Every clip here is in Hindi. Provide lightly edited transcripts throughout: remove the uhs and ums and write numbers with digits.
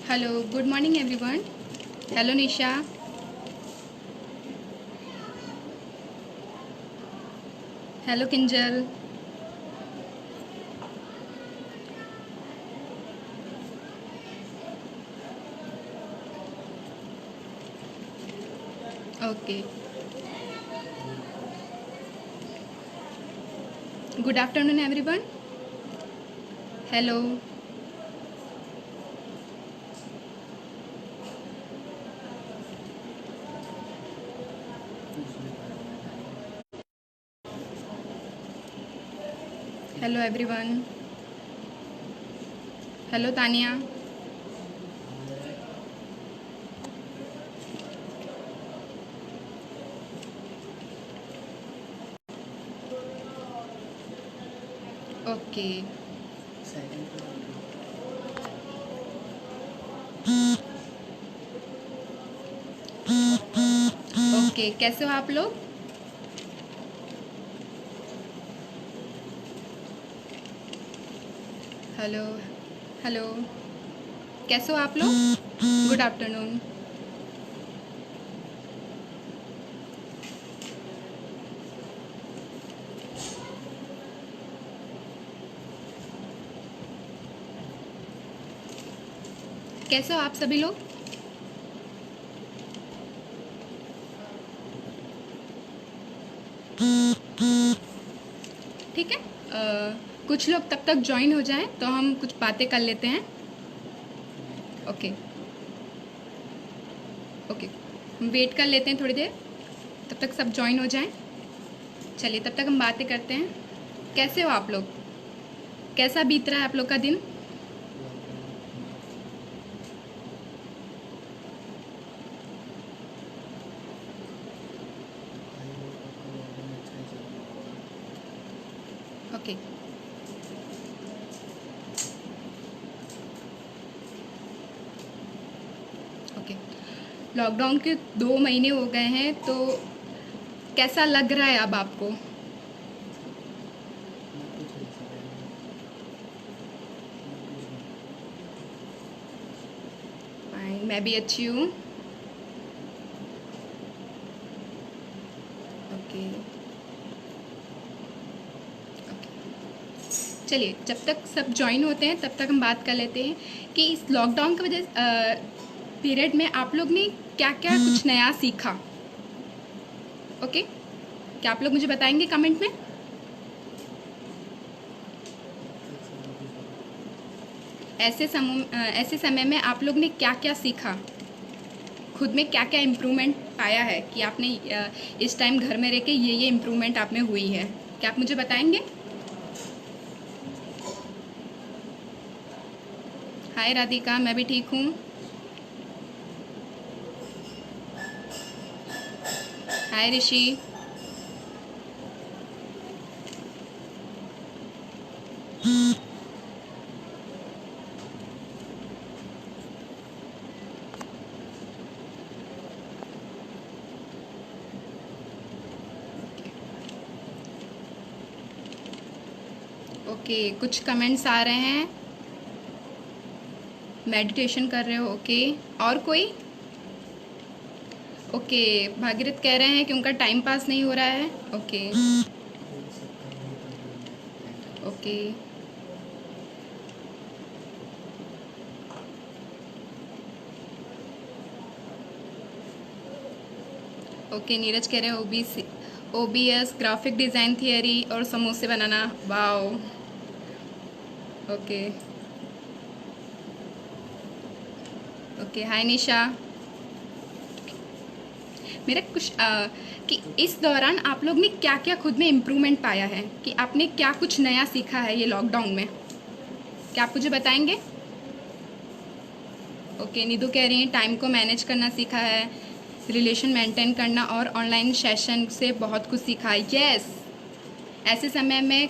Hello, good morning everyone. Hello Nisha. Hello Kinjal. Okay. Good afternoon everyone. Hello. Hello everyone. Hello Tania. Okay. Okay, कैसे हो आप लोग? हेलो हेलो, कैसे हो आप लोग? Good afternoon. कैसे हो आप सभी लोग? ठीक है. कुछ लोग तब तक ज्वाइन हो जाएं तो हम कुछ बातें कर लेते हैं. ओके ओके, हम वेट कर लेते हैं थोड़ी देर, तब तक सब ज्वाइन हो जाएं. चलिए तब तक हम बातें करते हैं. कैसे हो आप लोग? कैसा बीत रहा है आप लोग का दिन? ओके. ओके, लॉकडाउन के 2 महीने हो गए हैं तो कैसा लग रहा है अब आपको? फाइन, मैं भी अच्छी हूँ. ओके ओके, चलिए जब तक सब ज्वाइन होते हैं तब तक हम बात कर लेते हैं कि इस लॉकडाउन की वजह पीरियड में आप लोग ने क्या क्या कुछ नया सीखा. ओके, क्या आप लोग मुझे बताएंगे कमेंट में? ऐसे समय में आप लोग ने क्या क्या सीखा, खुद में क्या क्या इम्प्रूवमेंट पाया है कि आपने इस टाइम घर में रह के ये इम्प्रूवमेंट आप में हुई है, क्या आप मुझे बताएंगे? हाय राधिका, मैं भी ठीक हूँ. हाय ऋषि. ओके, कुछ कमेंट्स आ रहे हैं. मेडिटेशन कर रहे हो? ओके. और कोई? ओके, भागीरथ कह रहे हैं कि उनका टाइम पास नहीं हो रहा है. Okay okay okay. नीरज कह रहे हैं OBS, ग्राफिक डिज़ाइन थियरी और समोसे बनाना. Wow. Okay okay. Hi Nisha. मेरा कुछ कि इस दौरान आप लोग ने क्या क्या खुद में इम्प्रूवमेंट पाया है, कि आपने क्या कुछ नया सीखा है ये लॉकडाउन में, क्या आप मुझे बताएंगे? ओके, निधु कह रही हैं टाइम को मैनेज करना सीखा है, रिलेशन मेंटेन करना और ऑनलाइन सेशन से बहुत कुछ सीखा है. यस, ऐसे समय में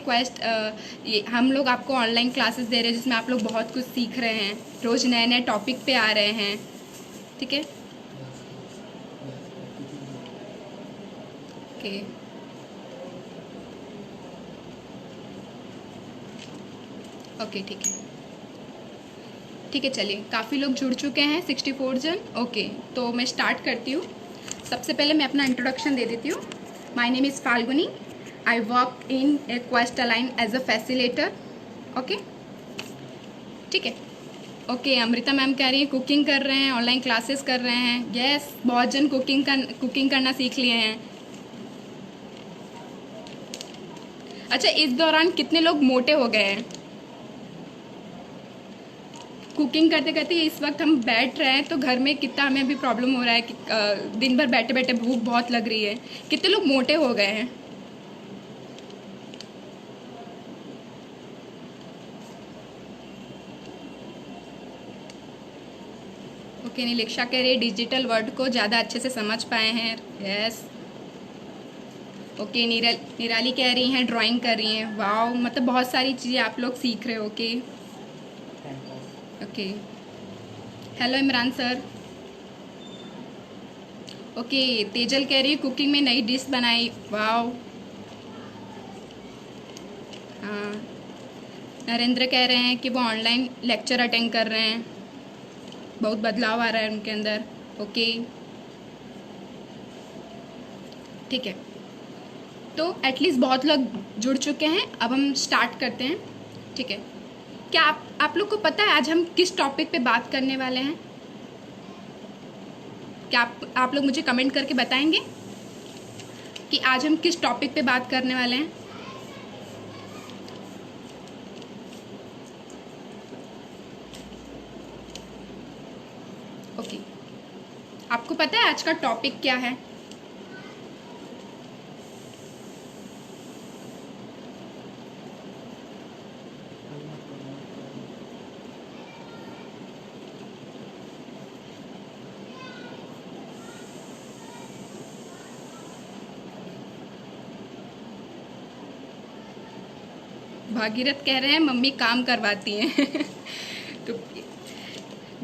हम लोग आपको ऑनलाइन क्लासेस दे रहे हैं जिसमें आप लोग बहुत कुछ सीख रहे हैं, रोज़ नए नए टॉपिक पे आ रहे हैं. ठीक है. ओके ओके, ठीक है. ठीक है, चलिए काफ़ी लोग जुड़ चुके हैं, 64 जन। ओके, तो मैं स्टार्ट करती हूँ। सबसे पहले मैं अपना इंट्रोडक्शन दे देती हूँ। My name is Falguni, I work in Quest Align as a facilitator. Okay, ठीक है। ओके, अमृता मैम कह रही है कुकिंग कर रहे हैं, ऑनलाइन क्लासेस कर रहे हैं। यस, बहुत जन कुकिंग करना सीख लिए हैं। अच्छा, इस दौरान कितने लोग मोटे हो गए हैं? कुकिंग करते करते इस वक्त हम बैठ रहे हैं तो घर में कितना हमें अभी प्रॉब्लम हो रहा है कि दिन भर बैठे बैठे भूख बहुत लग रही है। कितने लोग मोटे हो गए हैं? ओके, नीलिक्षा कह रही है डिजिटल वर्ड को ज़्यादा अच्छे से समझ पाए हैं। यस। ओके, निराली कह रही हैं ड्राइंग कर रही हैं। वाओ, मतलब बहुत सारी चीज़ें आप लोग सीख रहे हो। Okay okay, hello Imran sir. Okay, Tejal कह रही है कुकिंग में नई डिश बनाई। वाओ। हाँ, नरेंद्र कह रहे हैं कि वो ऑनलाइन लेक्चर अटेंड कर रहे हैं, बहुत बदलाव आ रहा है उनके अंदर। ओके, ठीक है, तो एटलीस्ट बहुत लोग जुड़ चुके हैं। अब हम स्टार्ट करते हैं, ठीक है। क्या आप लोग को पता है आज हम किस टॉपिक पे बात करने वाले हैं? क्या आप लोग मुझे कमेंट करके बताएंगे कि आज हम किस टॉपिक पे बात करने वाले हैं? ओके, आपको पता है आज का टॉपिक क्या है? भागीरथ कह रहे हैं मम्मी काम करवाती हैं तो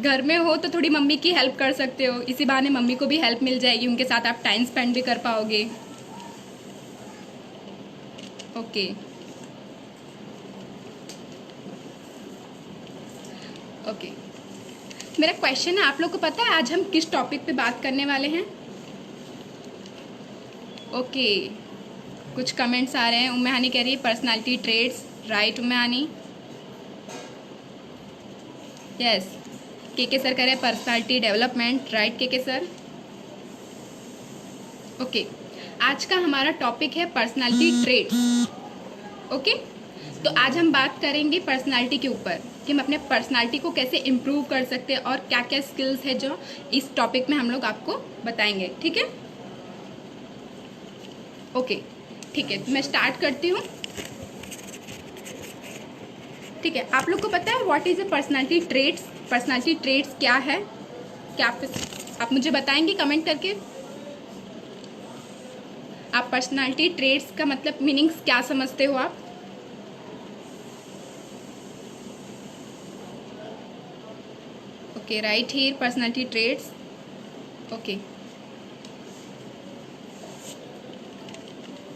घर में हो तो थोड़ी मम्मी की हेल्प कर सकते हो, इसी बहाने मम्मी को भी हेल्प मिल जाएगी, उनके साथ आप टाइम स्पेंड भी कर पाओगे। ओके ओके, मेरा क्वेश्चन है, आप लोग को पता है आज हम किस टॉपिक पे बात करने वाले हैं? ओके, कुछ कमेंट्स आ रहे हैं। उम्मे हानी कह रही है पर्सनालिटी ट्रेड्स। राइट उम्मे हानी। यस, के सर कह रहे हैं पर्सनालिटी डेवलपमेंट। राइट के सर। ओके, आज का हमारा टॉपिक है पर्सनालिटी ट्रेड्स। ओके, तो आज हम बात करेंगे पर्सनालिटी के ऊपर कि हम अपने पर्सनालिटी को कैसे इम्प्रूव कर सकते हैं और क्या क्या स्किल्स है जो इस टॉपिक में हम लोग आपको बताएंगे। ठीक है, ओके, ठीक है, तो मैं स्टार्ट करती हूँ। ठीक है, आप लोग को पता है what is a personality traits? Personality traits क्या है? क्या आप मुझे बताएंगे कमेंट करके? आप पर्सनालिटी ट्रेड्स का मतलब मीनिंग्स क्या समझते हो आप? Okay, right here personality traits. Okay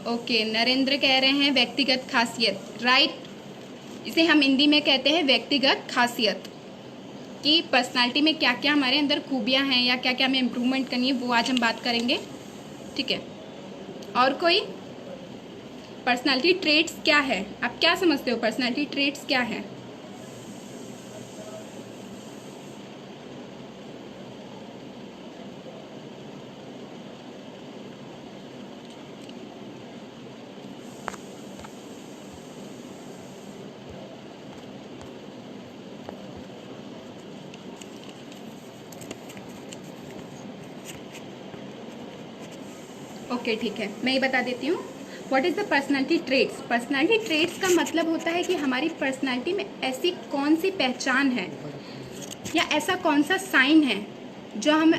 okay, Narendra कह रहे हैं व्यक्तिगत खासियत। राइट, इसे हम हिंदी में कहते हैं व्यक्तिगत खासियत, कि पर्सनालिटी में क्या क्या हमारे अंदर खूबियां हैं या क्या क्या हमें इम्प्रूवमेंट करनी है, वो आज हम बात करेंगे। ठीक है, और कोई? पर्सनालिटी ट्रेट्स क्या है? आप क्या समझते हो पर्सनालिटी ट्रेट्स क्या है? ओके, ठीक है, मैं ये बता देती हूँ। What is the personality traits? Personality traits का मतलब होता है कि हमारी पर्सनालिटी में ऐसी कौन सी पहचान है या ऐसा कौन सा साइन है जो हम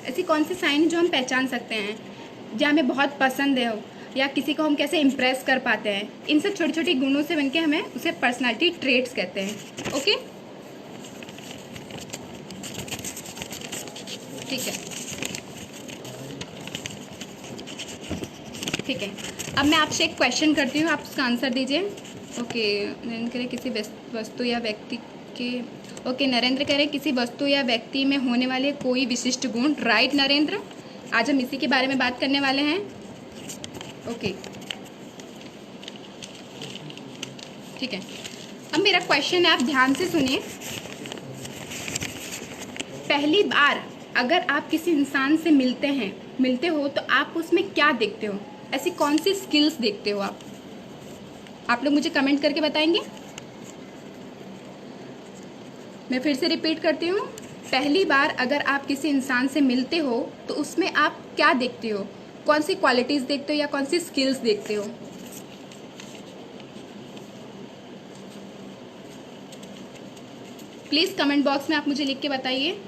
ऐसी कौन सी साइन है जो हम पहचान सकते हैं, जो हमें बहुत पसंद है हो, या किसी को हम कैसे इम्प्रेस कर पाते हैं। इन सब छोटी छोटी गुणों से बनके हमें उसे पर्सनालिटी ट्रेट्स कहते हैं। ओके, ठीक है, ठीक है। अब मैं आपसे एक क्वेश्चन करती हूँ, आप उसका आंसर दीजिए। ओके, किसी वस्तु या व्यक्ति ओके ओके। नरेंद्र कह रहे हैं किसी वस्तु या व्यक्ति में होने वाले कोई विशिष्ट गुण। राइट नरेंद्र, आज हम इसी के बारे में बात करने वाले हैं। ओके ठीक है। अब मेरा क्वेश्चन है, आप ध्यान से सुनिए। पहली बार अगर आप किसी इंसान से मिलते हो तो आप उसमें क्या देखते हो? ऐसी कौन सी स्किल्स देखते हो आप लोग मुझे कमेंट करके बताएंगे। मैं फिर से रिपीट करती हूँ, पहली बार अगर आप किसी इंसान से मिलते हो तो उसमें आप क्या देखते हो? कौन सी क्वालिटीज़ देखते हो या कौन सी स्किल्स देखते हो? प्लीज़ कमेंट बॉक्स में आप मुझे लिख के बताइए।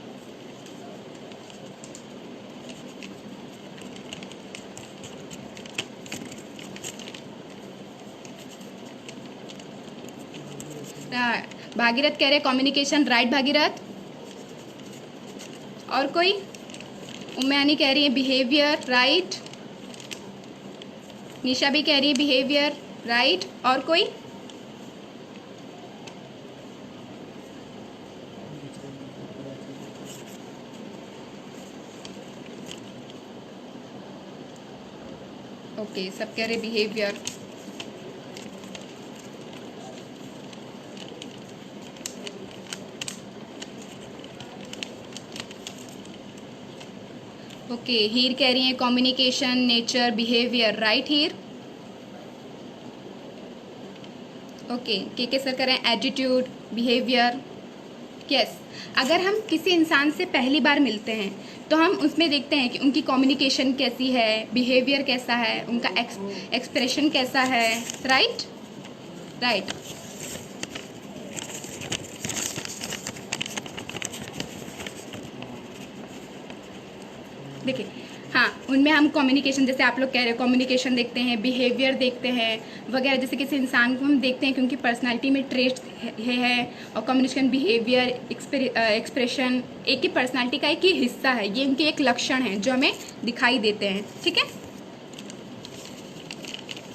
भागीरथ कह रहे कम्युनिकेशन। राइट भागीरथ। और कोई? उम्यानी कह रही है बिहेवियर। राइट। निशा भी कह रही है बिहेवियर। राइट। और कोई? ओके सब कह रहे बिहेवियर। ओके हीर कह रही है कम्युनिकेशन, नेचर, बिहेवियर। राइट हीर। ओके के सर कह रहे हैं एटीट्यूड, बिहेवियर। यस, अगर हम किसी इंसान से पहली बार मिलते हैं तो हम उसमें देखते हैं कि उनकी कम्युनिकेशन कैसी है, बिहेवियर कैसा है, उनका एक्सप्रेशन कैसा है। Right right. देखिए हाँ, उनमें हम कम्युनिकेशन, जैसे आप लोग कह रहे हो कम्युनिकेशन देखते हैं, बिहेवियर देखते हैं वगैरह। जैसे किसी इंसान को हम देखते हैं कि उनकी पर्सनालिटी में ट्रेट्स है और कम्युनिकेशन, बिहेवियर, एक्सप्रेशन एक ही पर्सनालिटी का एक ही हिस्सा है। ये इनके एक लक्षण हैं जो हमें दिखाई देते हैं। ठीक है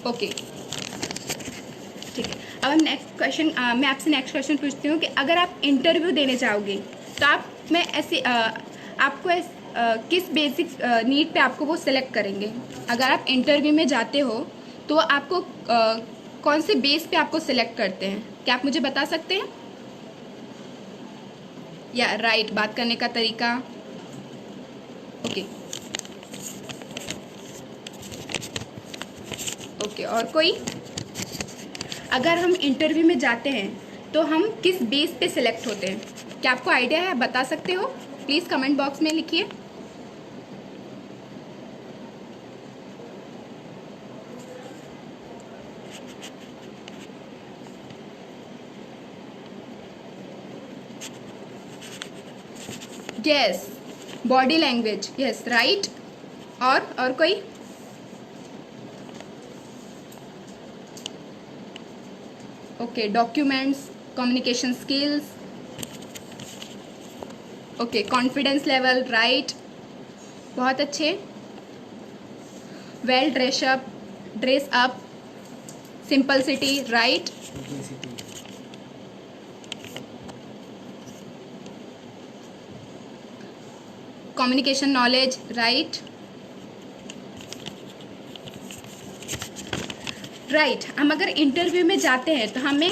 ओके ठीक है। अब हम नेक्स्ट क्वेश्चन, मैं आपसे नेक्स्ट क्वेश्चन पूछती हूँ कि अगर आप इंटरव्यू देने जाओगे तो आप में ऐसे आपको किस बेसिक नीड पे आपको वो सिलेक्ट करेंगे? अगर आप इंटरव्यू में जाते हो तो आपको कौन से बेस पे आपको सिलेक्ट करते हैं? क्या आप मुझे बता सकते हैं? या राइट, बात करने का तरीका। Okay okay. और कोई? अगर हम इंटरव्यू में जाते हैं तो हम किस बेस पे सिलेक्ट होते हैं? क्या आपको आइडिया है? आप बता सकते हो? प्लीज़ कमेंट बॉक्स में लिखिए। Yes, body language. Yes right. और कोई? Okay documents, communication skills. Okay confidence level. Right, बहुत अच्छे। Well dress up, simplicity. Right. Communication knowledge. Right right. हम अगर इंटरव्यू में जाते हैं तो हमें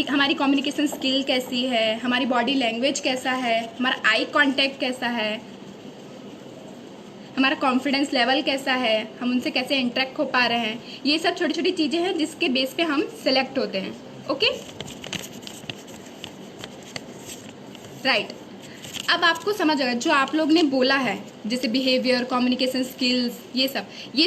हमारी कम्युनिकेशन स्किल कैसी है, हमारी बॉडी लैंग्वेज कैसा है, हमारा आई कांटेक्ट कैसा है, हमारा कॉन्फिडेंस लेवल कैसा है, हम उनसे कैसे इंटरेक्ट हो पा रहे हैं, ये सब छोटी छोटी चीज़ें हैं जिसके बेस पे हम सिलेक्ट होते हैं। Okay right. अब आपको समझ आएगा जो आप लोग ने बोला है, जैसे बिहेवियर, कम्युनिकेशन स्किल्स, ये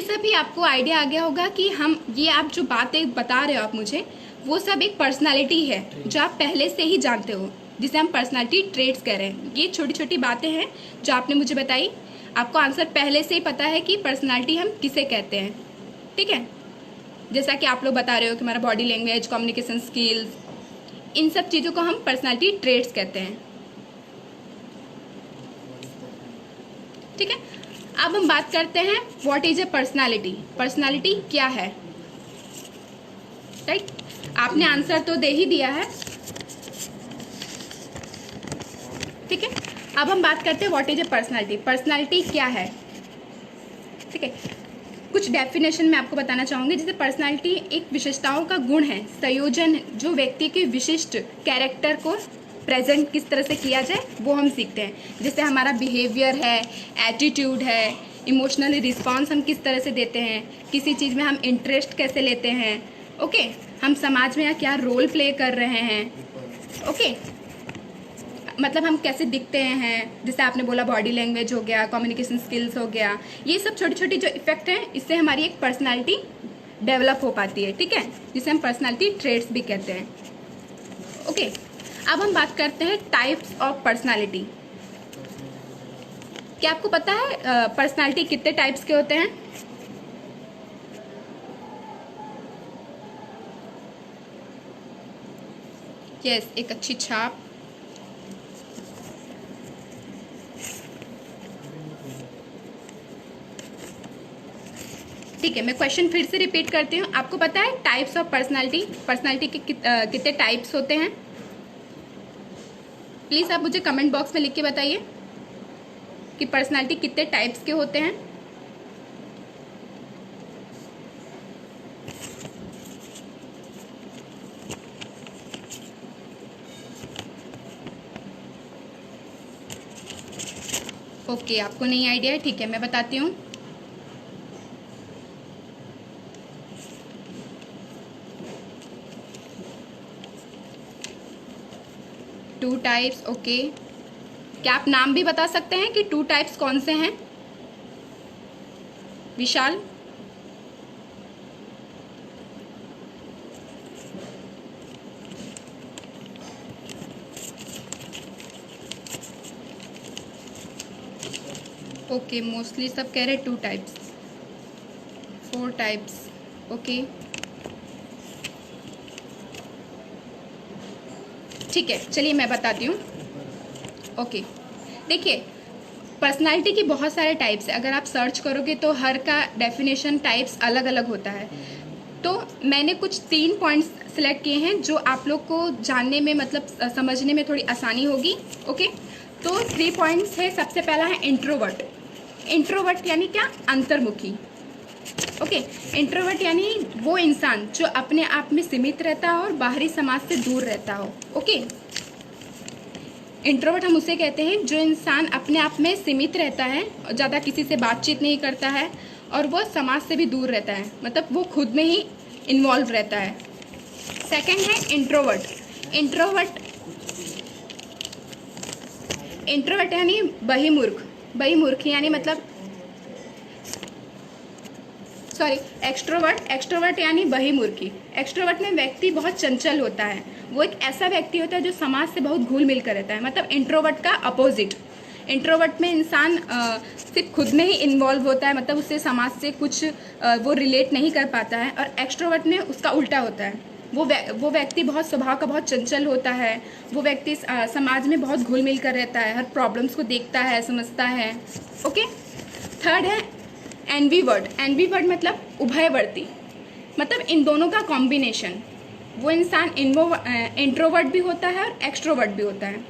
सब भी आपको आइडिया आ गया होगा कि हम ये आप जो बातें बता रहे हो आप मुझे, वो सब एक पर्सनालिटी है जो आप पहले से ही जानते हो, जिसे हम पर्सनालिटी ट्रेट्स कह रहे हैं। ये छोटी छोटी बातें हैं जो आपने मुझे बताई, आपको आंसर पहले से ही पता है कि पर्सनालिटी हम किसे कहते हैं। ठीक है, जैसा कि आप लोग बता रहे हो कि हमारा बॉडी लैंग्वेज, कम्युनिकेशन स्किल्स, इन सब चीज़ों को हम पर्सनालिटी ट्रेट्स कहते हैं। ठीक है, अब हम बात करते हैं what is a personality. Personality क्या है? राइट, आपने आंसर तो दे ही दिया है। ठीक है, अब हम बात करते हैं what is a personality. Personality क्या है, ठीक है। कुछ डेफिनेशन मैं आपको बताना चाहूँगी। जैसे पर्सनालिटी एक विशेषताओं का गुण है, संयोजन जो व्यक्ति के विशिष्ट कैरेक्टर को प्रेजेंट किस तरह से किया जाए वो हम सीखते हैं। जैसे हमारा बिहेवियर है, एटीट्यूड है, इमोशनल रिस्पॉन्स हम किस तरह से देते हैं, किसी चीज़ में हम इंटरेस्ट कैसे लेते हैं, ओके, हम समाज में क्या रोल प्ले कर रहे हैं, ओके, मतलब हम कैसे दिखते हैं, जैसे आपने बोला बॉडी लैंग्वेज हो गया, कम्युनिकेशन स्किल्स हो गया, ये सब छोटी छोटी जो इफेक्ट हैं इससे हमारी एक पर्सनालिटी डेवलप हो पाती है, ठीक है, जिसे हम पर्सनालिटी ट्रेट्स भी कहते हैं। ओके, अब हम बात करते हैं टाइप्स ऑफ पर्सनालिटी। क्या आपको पता है पर्सनालिटी कितने टाइप्स के होते हैं? यस, एक अच्छी छाप। ठीक है, मैं क्वेश्चन फिर से रिपीट करती हूँ। आपको पता है टाइप्स ऑफ पर्सनालिटी, पर्सनालिटी के कितने टाइप्स होते हैं? प्लीज़ आप मुझे कमेंट बॉक्स में लिख के बताइए कि पर्सनालिटी कितने टाइप्स के होते हैं। ओके, आपको नहीं आइडिया है, ठीक है, मैं बताती हूँ। Two types, okay. क्या आप नाम भी बता सकते हैं कि टू टाइप्स कौन से हैं? विशाल, ओके, मोस्टली सब कह रहे two types, four types, okay, ठीक है, चलिए मैं बताती हूँ। ओके, देखिए, पर्सनालिटी की बहुत सारे टाइप्स है। अगर आप सर्च करोगे तो हर का डेफिनेशन टाइप्स अलग अलग होता है। तो मैंने कुछ 3 पॉइंट्स सिलेक्ट किए हैं जो आप लोग को जानने में, मतलब समझने में थोड़ी आसानी होगी, ओके। तो 3 पॉइंट्स है। सबसे पहला है इंट्रोवर्ट। इंट्रोवर्ट यानी क्या? अंतर्मुखी, ओके। इंट्रोवर्ट यानी वो इंसान जो अपने आप में सीमित रहता हो और बाहरी समाज से दूर रहता हो, ओके। इंट्रोवर्ट हम उसे कहते हैं जो इंसान अपने आप में सीमित रहता है, ज़्यादा किसी से बातचीत नहीं करता है और वो समाज से भी दूर रहता है, मतलब वो खुद में ही इन्वॉल्व रहता है। सेकंड है इंट्रोवर्ट। इंट्रोवर्ट यानी बहिर्मुख। बहिर्मुख यानी मतलब एक्सट्रोवर्ट यानी बहिर्मुखी। एक्सट्रोवर्ट में व्यक्ति बहुत चंचल होता है, वो एक ऐसा व्यक्ति होता है जो समाज से बहुत घुल मिल कर रहता है, मतलब इंट्रोवर्ट का अपोजिट। इंट्रोवर्ट में इंसान सिर्फ खुद में ही इन्वॉल्व होता है, मतलब उससे समाज से कुछ वो रिलेट नहीं कर पाता है। और एक्सट्रोवर्ट में उसका उल्टा होता है, वो व्यक्ति बहुत स्वभाव का बहुत चंचल होता है, वो व्यक्ति समाज में बहुत घुल मिल कर रहता है, हर प्रॉब्लम्स को देखता है, समझता है, ओके। थर्ड है एनवीवर्ड। एनवीवर्ड मतलब उभयवर्ती, मतलब इन दोनों का कॉम्बिनेशन। वो इंसान इंट्रोवर्ट भी होता है और एक्सट्रोवर्ट भी होता है,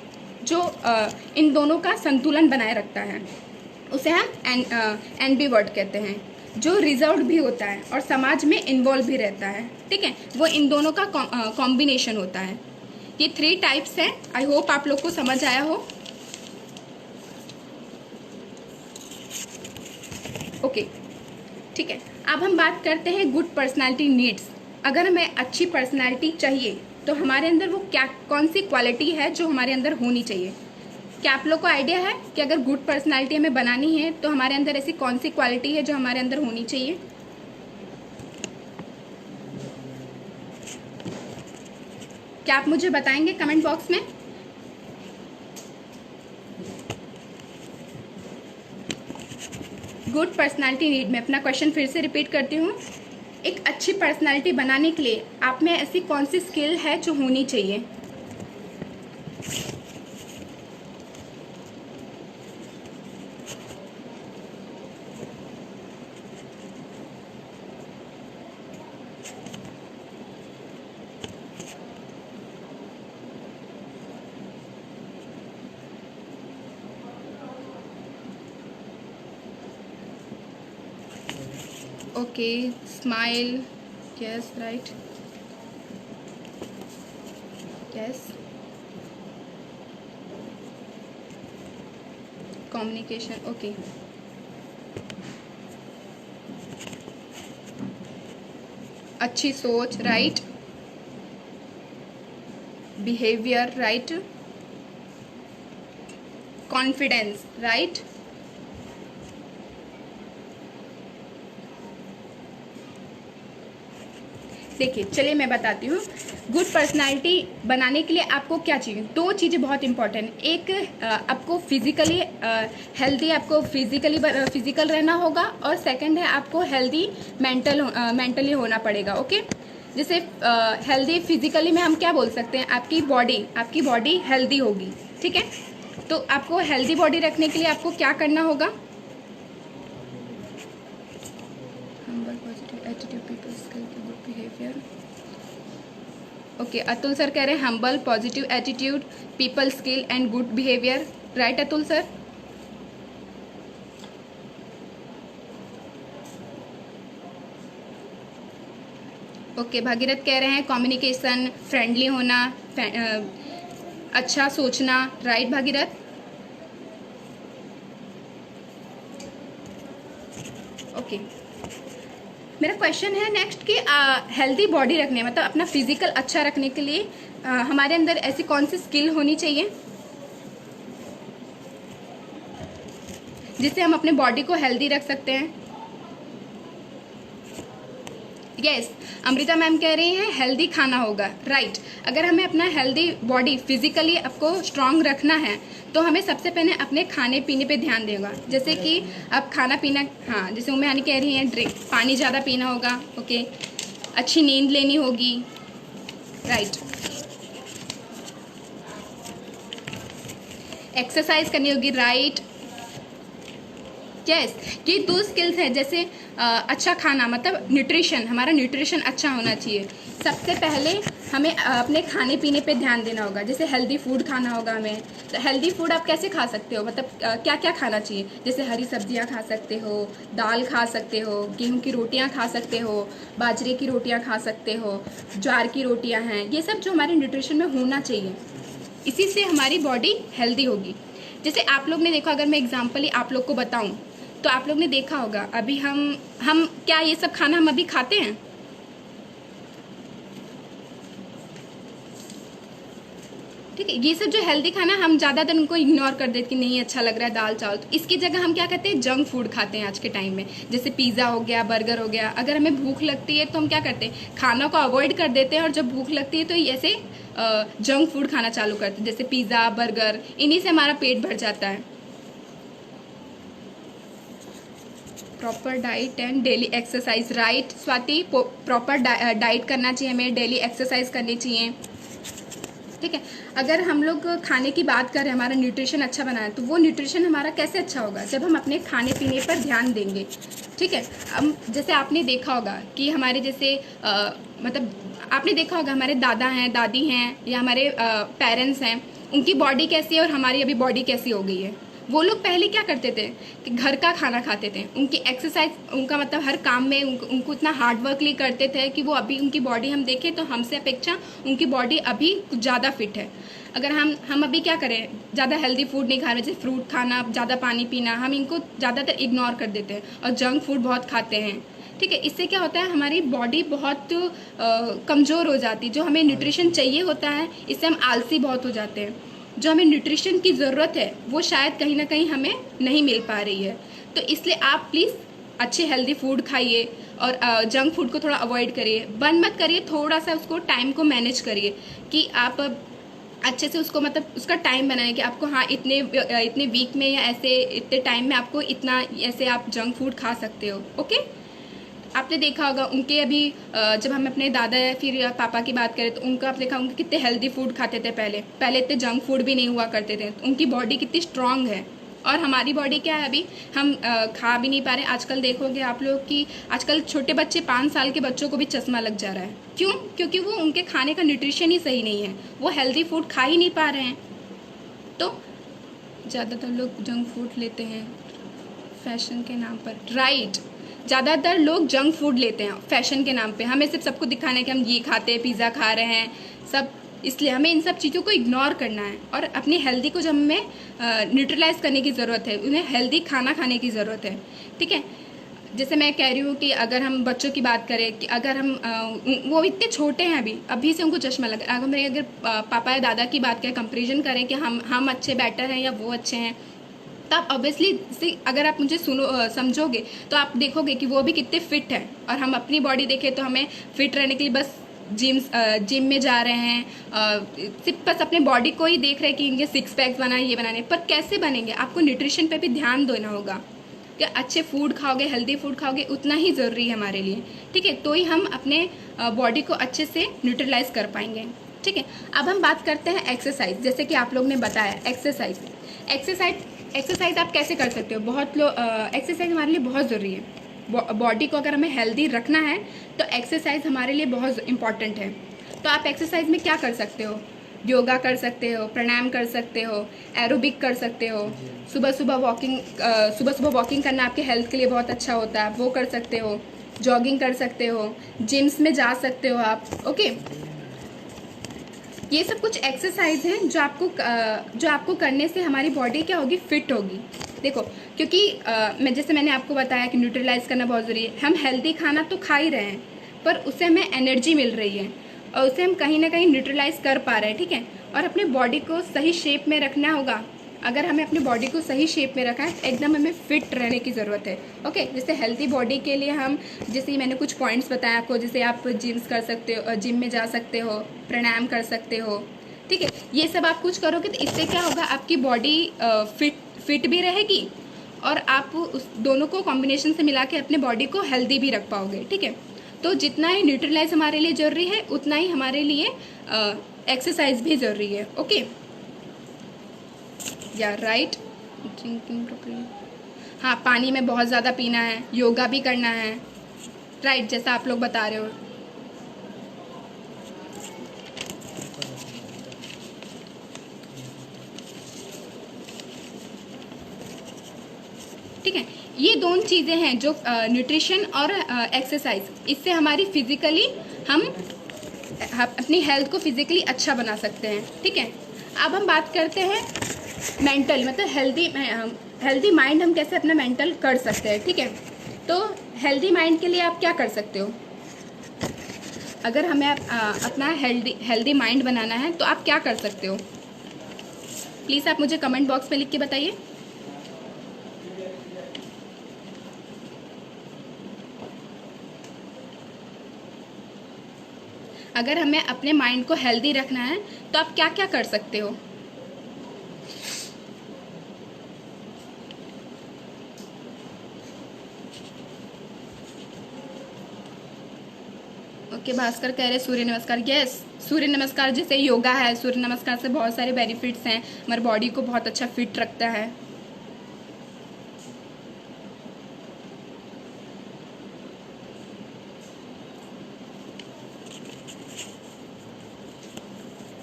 जो इन दोनों का संतुलन बनाए रखता है, उसे हम एनवीवर्ड कहते हैं। जो रिजर्व्ड भी होता है और समाज में इन्वॉल्व भी रहता है, ठीक है, वो इन दोनों का कॉम्बिनेशन होता है। ये 3 टाइप्स हैं। आई होप आप लोग को समझ आया हो, ओके, ठीक है। अब हम बात करते हैं गुड पर्सनालिटी नीड्स। अगर हमें अच्छी पर्सनालिटी चाहिए तो हमारे अंदर वो क्या, कौन सी क्वालिटी है जो हमारे अंदर होनी चाहिए? क्या आप लोग को आइडिया है कि अगर गुड पर्सनालिटी हमें बनानी है तो हमारे अंदर ऐसी कौन सी क्वालिटी है जो हमारे अंदर होनी चाहिए? क्या आप मुझे बताएंगे कमेंट बॉक्स में? गुड पर्सनालिटी नीड में अपना क्वेश्चन फिर से रिपीट करती हूँ। एक अच्छी पर्सनालिटी बनाने के लिए आप में ऐसी कौन सी स्किल है जो होनी चाहिए? Okay, smile, yes, right, yes, communication, okay, अच्छी सोच, right, behaviour, right, confidence, right, देखिए चलिए मैं बताती हूँ। गुड पर्सनालिटी बनाने के लिए आपको क्या चाहिए, दो चीज़ें बहुत इंपॉर्टेंट। एक आपको फिजिकली हेल्दी, आपको फिजिकल रहना होगा, और सेकंड है आपको हेल्दी मेंटली होना पड़ेगा। ओके, जैसे हेल्दी फिजिकली में हम क्या बोल सकते हैं, आपकी बॉडी हेल्दी होगी, ठीक है। तो आपको हेल्दी बॉडी रखने के लिए आपको क्या करना होगा, ओके, अतुल सर कह रहे हैं humble, positive attitude, people skill and good behaviour, right Atul sir. Okay, Bhagirath कह रहे हैं कम्युनिकेशन, फ्रेंडली होना, अच्छा सोचना, राइट भागीरथ। ओके, मेरा क्वेश्चन है नेक्स्ट कि हेल्दी बॉडी रखने, मतलब अपना फिजिकल अच्छा रखने के लिए हमारे अंदर ऐसी कौन सी स्किल होनी चाहिए जिससे हम अपने बॉडी को हेल्दी रख सकते हैं। यस, अमृता मैम कह रही हैं हेल्दी खाना होगा, राइट। अगर हमें अपना हेल्दी बॉडी फिजिकली आपको स्ट्रांग रखना है तो हमें सबसे पहले अपने खाने पीने पे ध्यान देगा। जैसे कि अब खाना पीना, हाँ, जैसे उम्मे हानी कह रही हैं पानी ज़्यादा पीना होगा, ओके, अच्छी नींद लेनी होगी, राइट, एक्सरसाइज करनी होगी, राइट, यस। ये दो स्किल्स हैं। जैसे अच्छा खाना, मतलब न्यूट्रिशन, हमारा न्यूट्रिशन अच्छा होना चाहिए। सबसे पहले हमें अपने खाने पीने पे ध्यान देना होगा। जैसे हेल्दी फूड खाना होगा हमें। तो हेल्दी फूड आप कैसे खा सकते हो, मतलब क्या क्या खाना चाहिए, जैसे हरी सब्जियां खा सकते हो, दाल खा सकते हो, गेहूं की रोटियां खा सकते हो, बाजरे की रोटियां खा सकते हो, ज्वार की रोटियां हैं, ये सब जो हमारे न्यूट्रिशन में होना चाहिए, इसी से हमारी बॉडी हेल्दी होगी। जैसे आप लोग ने देखा, अगर मैं एग्जाम्पल ही आप लोग को बताऊं तो आप लोग ने देखा होगा अभी हम क्या ये सब खाना हम अभी खाते हैं, ठीक है। ये सब जो हेल्दी खाना, हम ज़्यादातर उनको इग्नोर कर देते कि नहीं अच्छा लग रहा है दाल चावल, तो इसकी जगह हम क्या करते हैं, जंक फूड खाते हैं आज के टाइम में। जैसे पिज़्ज़ा हो गया, बर्गर हो गया। अगर हमें भूख लगती है तो हम क्या करते हैं, खाना को अवॉइड कर देते हैं, और जब भूख लगती है तो ऐसे जंक फूड खाना चालू करते हैं, जैसे पिज़्ज़ा, बर्गर, इन्हीं से हमारा पेट भर जाता है। Proper diet and daily exercise, right Swati, proper diet करना चाहिए हमें, डेली एक्सरसाइज करनी चाहिए, ठीक है। अगर हम लोग खाने की बात करें, हमारा न्यूट्रिशन अच्छा बनाए, तो वो न्यूट्रिशन हमारा कैसे अच्छा होगा, जब हम अपने खाने पीने पर ध्यान देंगे, ठीक है। हम जैसे आपने देखा होगा कि हमारे जैसे मतलब आपने देखा होगा हमारे दादा हैं, दादी हैं, या हमारे पेरेंट्स हैं, उनकी बॉडी कैसी है और हमारी अभी बॉडी कैसी हो गई है। वो लोग पहले क्या करते थे कि घर का खाना खाते थे, उनकी एक्सरसाइज, उनका मतलब हर काम में उनको इतना हार्ड वर्क नहीं करते थे कि वो अभी उनकी बॉडी हम देखें तो हमसे अपेक्षा उनकी बॉडी अभी कुछ ज़्यादा फिट है। अगर हम अभी क्या करें, ज़्यादा हेल्दी फूड नहीं खा रहे, जैसे फ्रूट खाना, ज़्यादा पानी पीना, हम इनको ज़्यादातर इग्नोर कर देते हैं और जंक फूड बहुत खाते हैं, ठीक है। इससे क्या होता है, हमारी बॉडी बहुत कमज़ोर हो जाती है। जो हमें न्यूट्रिशन चाहिए होता है, इससे हम आलसी बहुत हो जाते हैं। जो हमें न्यूट्रिशन की ज़रूरत है वो शायद कहीं ना कहीं हमें नहीं मिल पा रही है। तो इसलिए आप प्लीज़ अच्छे हेल्दी फूड खाइए और जंक फूड को थोड़ा अवॉइड करिए, बंद मत करिए, थोड़ा सा उसको टाइम को मैनेज करिए कि आप अच्छे से उसको, मतलब उसका टाइम बनाएं कि आपको, हाँ, इतने वीक में या ऐसे इतने टाइम में आपको इतना ऐसे आप जंक फूड खा सकते हो, ओके। आपने देखा होगा उनके अभी जब हम अपने दादा या फिर पापा की बात करें तो उनका आप देखा उनके कितने हेल्दी फूड खाते थे पहले इतने जंक फूड भी नहीं हुआ करते थे, तो उनकी बॉडी कितनी स्ट्रांग है। और हमारी बॉडी क्या है, अभी हम खा भी नहीं पा रहे। आजकल देखोगे आप लोग कि आजकल छोटे बच्चे, 5 साल के बच्चों को भी चश्मा लग जा रहा है। क्यों? क्योंकि वो उनके खाने का न्यूट्रिशन ही सही नहीं है, वो हेल्दी फूड खा ही नहीं पा रहे हैं। तो ज़्यादातर लोग जंक फूड लेते हैं फैशन के नाम पर, राइट। ज़्यादातर लोग जंक फूड लेते हैं फैशन के नाम पे, हमें सिर्फ सबको दिखाना है कि हम ये खाते हैं, पिज़्ज़ा खा रहे हैं सब, इसलिए हमें इन सब चीज़ों को इग्नोर करना है और अपनी हेल्दी को जब हमें न्यूट्रलाइज करने की ज़रूरत है, उन्हें हेल्दी खाना खाने की ज़रूरत है, ठीक है। जैसे मैं कह रही हूँ कि अगर हम बच्चों की बात करें कि अगर हम वो इतने छोटे हैं अभी से उनको चश्मा लगा, अगर पापा या दादा की बात करें, कंपेरिजन करें कि हम अच्छे बेटर हैं या वो अच्छे हैं, तो आप ऑब्वियसली अगर आप मुझे समझोगे तो आप देखोगे कि वो भी कितने फिट हैं, और हम अपनी बॉडी देखें तो हमें फिट रहने के लिए बस जिम में जा रहे हैं, सिर्फ बस अपने बॉडी को ही देख रहे हैं कि इनके सिक्स पैक्स बनाए, ये बनाने, पर कैसे बनेंगे? आपको न्यूट्रिशन पे भी ध्यान देना होगा कि अच्छे फूड खाओगे, हेल्दी फूड खाओगे, उतना ही ज़रूरी है हमारे लिए, ठीक है। तो ही हम अपने बॉडी को अच्छे से न्यूट्रलाइज कर पाएंगे, ठीक है। अब हम बात करते हैं एक्सरसाइज, जैसे कि आप लोग ने बताया एक्सरसाइज आप कैसे कर सकते हो? बहुत लोग एक्सरसाइज हमारे लिए बहुत ज़रूरी है। बॉडी को अगर हमें हेल्दी रखना है तो एक्सरसाइज हमारे लिए बहुत इम्पॉर्टेंट है। तो आप एक्सरसाइज में क्या कर सकते हो? योगा कर सकते हो, प्राणायाम कर सकते हो, एरोबिक कर सकते हो, सुबह सुबह वॉकिंग करना आपके हेल्थ के लिए बहुत अच्छा होता है, वो कर सकते हो, जॉगिंग कर सकते हो, जिम्स में जा सकते हो आप, ओके। ये सब कुछ एक्सरसाइज हैं जो आपको करने से हमारी बॉडी क्या होगी? फिट होगी। देखो, क्योंकि मैंने आपको बताया कि न्यूट्रलाइज करना बहुत ज़रूरी है। हम हेल्दी खाना तो खा ही रहे हैं, पर उससे हमें एनर्जी मिल रही है और उसे हम कहीं ना कहीं न्यूट्रलाइज कर पा रहे हैं, ठीक है। और अपने बॉडी को सही शेप में रखना होगा। अगर हमें अपनी बॉडी को सही शेप में रखा है, एकदम हमें फिट रहने की ज़रूरत है, ओके। जैसे हेल्दी बॉडी के लिए हम, जैसे मैंने कुछ पॉइंट्स बताया आपको, जैसे आप जिम्स कर सकते हो, जिम में जा सकते हो, प्राणायाम कर सकते हो, ठीक है। ये सब आप कुछ करोगे तो इससे क्या होगा? आपकी बॉडी फिट भी रहेगी और आप उस दोनों को कॉम्बिनेशन से मिला के अपने बॉडी को हेल्दी भी रख पाओगे, ठीक है। तो जितना ही न्यूट्रलाइज हमारे लिए ज़रूरी है, उतना ही हमारे लिए एक्सरसाइज भी ज़रूरी है, ओके या राइट। ड्रिंकिंग प्रॉपर्ली, हाँ, पानी में बहुत ज़्यादा पीना है, योगा भी करना है, राइट, जैसा आप लोग बता रहे हो। ठीक है, ये दोनों चीज़ें हैं जो न्यूट्रिशन और एक्सरसाइज, इससे हमारी फिजिकली हम अपनी हेल्थ को फिजिकली अच्छा बना सकते हैं, ठीक है। अब हम बात करते हैं मेंटल, मतलब हेल्दी माइंड हम कैसे अपना मेंटल कर सकते हैं, ठीक है। तो हेल्दी माइंड के लिए आप क्या कर सकते हो? अगर हमें अपना हेल्दी माइंड बनाना है तो आप क्या कर सकते हो? प्लीज़ आप मुझे कमेंट बॉक्स में लिख के बताइए। अगर हमें अपने माइंड को हेल्दी रखना है तो आप क्या क्या कर सकते हो? ओके, भास्कर कह रहे सूर्य नमस्कार। यस, सूर्य नमस्कार जैसे योगा है, सूर्य नमस्कार से बहुत सारे बेनिफिट्स हैं, हमारी बॉडी को बहुत अच्छा फिट रखता है।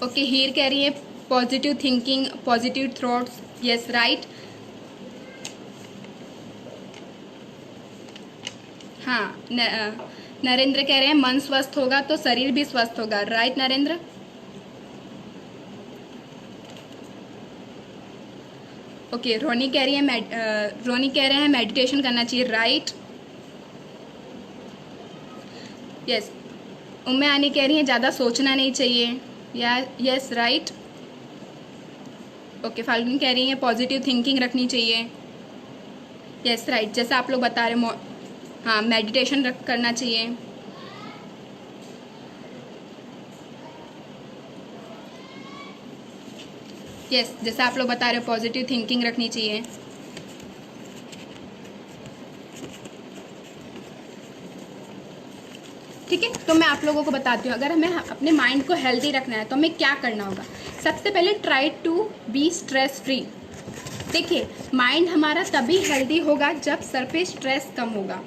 ओके, हीर कह रही है positive thinking, positive thoughts, yes right. हाँ, नरेंद्र कह रहे हैं मन स्वस्थ होगा तो शरीर भी स्वस्थ होगा, राइट नरेंद्र। ओके, रोनी कह रहे हैं मेडिटेशन करना चाहिए, राइट। यस, उम्मे आनी कह रही हैं ज़्यादा सोचना नहीं चाहिए, या यस राइट। ओके, फाल्गुनी कह रही हैं पॉजिटिव थिंकिंग रखनी चाहिए, यस राइट, जैसा आप लोग बता रहे हो। हाँ, मेडिटेशन करना चाहिए। यस, जैसा आप लोग बता रहे हो पॉजिटिव थिंकिंग रखनी चाहिए। ठीक है, तो मैं आप लोगों को बताती हूँ, अगर हमें अपने माइंड को हेल्दी रखना है तो हमें क्या करना होगा। सबसे पहले try to be stress free. देखिए, माइंड हमारा तभी हेल्दी होगा जब सर पे स्ट्रेस कम होगा,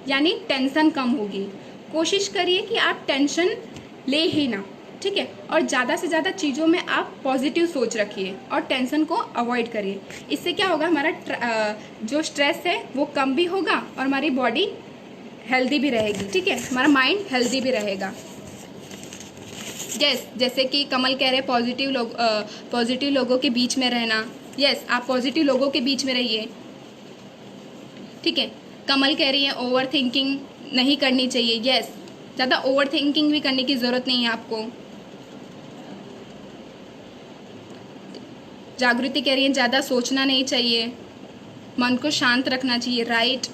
यानी टेंशन कम होगी। कोशिश करिए कि आप टेंशन ले ही ना, ठीक है। और ज़्यादा से ज़्यादा चीज़ों में आप पॉजिटिव सोच रखिए और टेंशन को अवॉइड करिए। इससे क्या होगा, हमारा जो स्ट्रेस है वो कम भी होगा और हमारी बॉडी हेल्दी भी रहेगी, ठीक है, हमारा माइंड हेल्दी भी रहेगा। यस, जैसे कि कमल कह रहे पॉजिटिव लोगों के बीच में रहना। यस, आप पॉजिटिव लोगों के बीच में रहिए, ठीक है। कमल कह रही है ओवर थिंकिंग नहीं करनी चाहिए। यस, ज़्यादा ओवर थिंकिंग भी करने की ज़रूरत नहीं है आपको। जागृति कह रही है ज़्यादा सोचना नहीं चाहिए, मन को शांत रखना चाहिए। Right,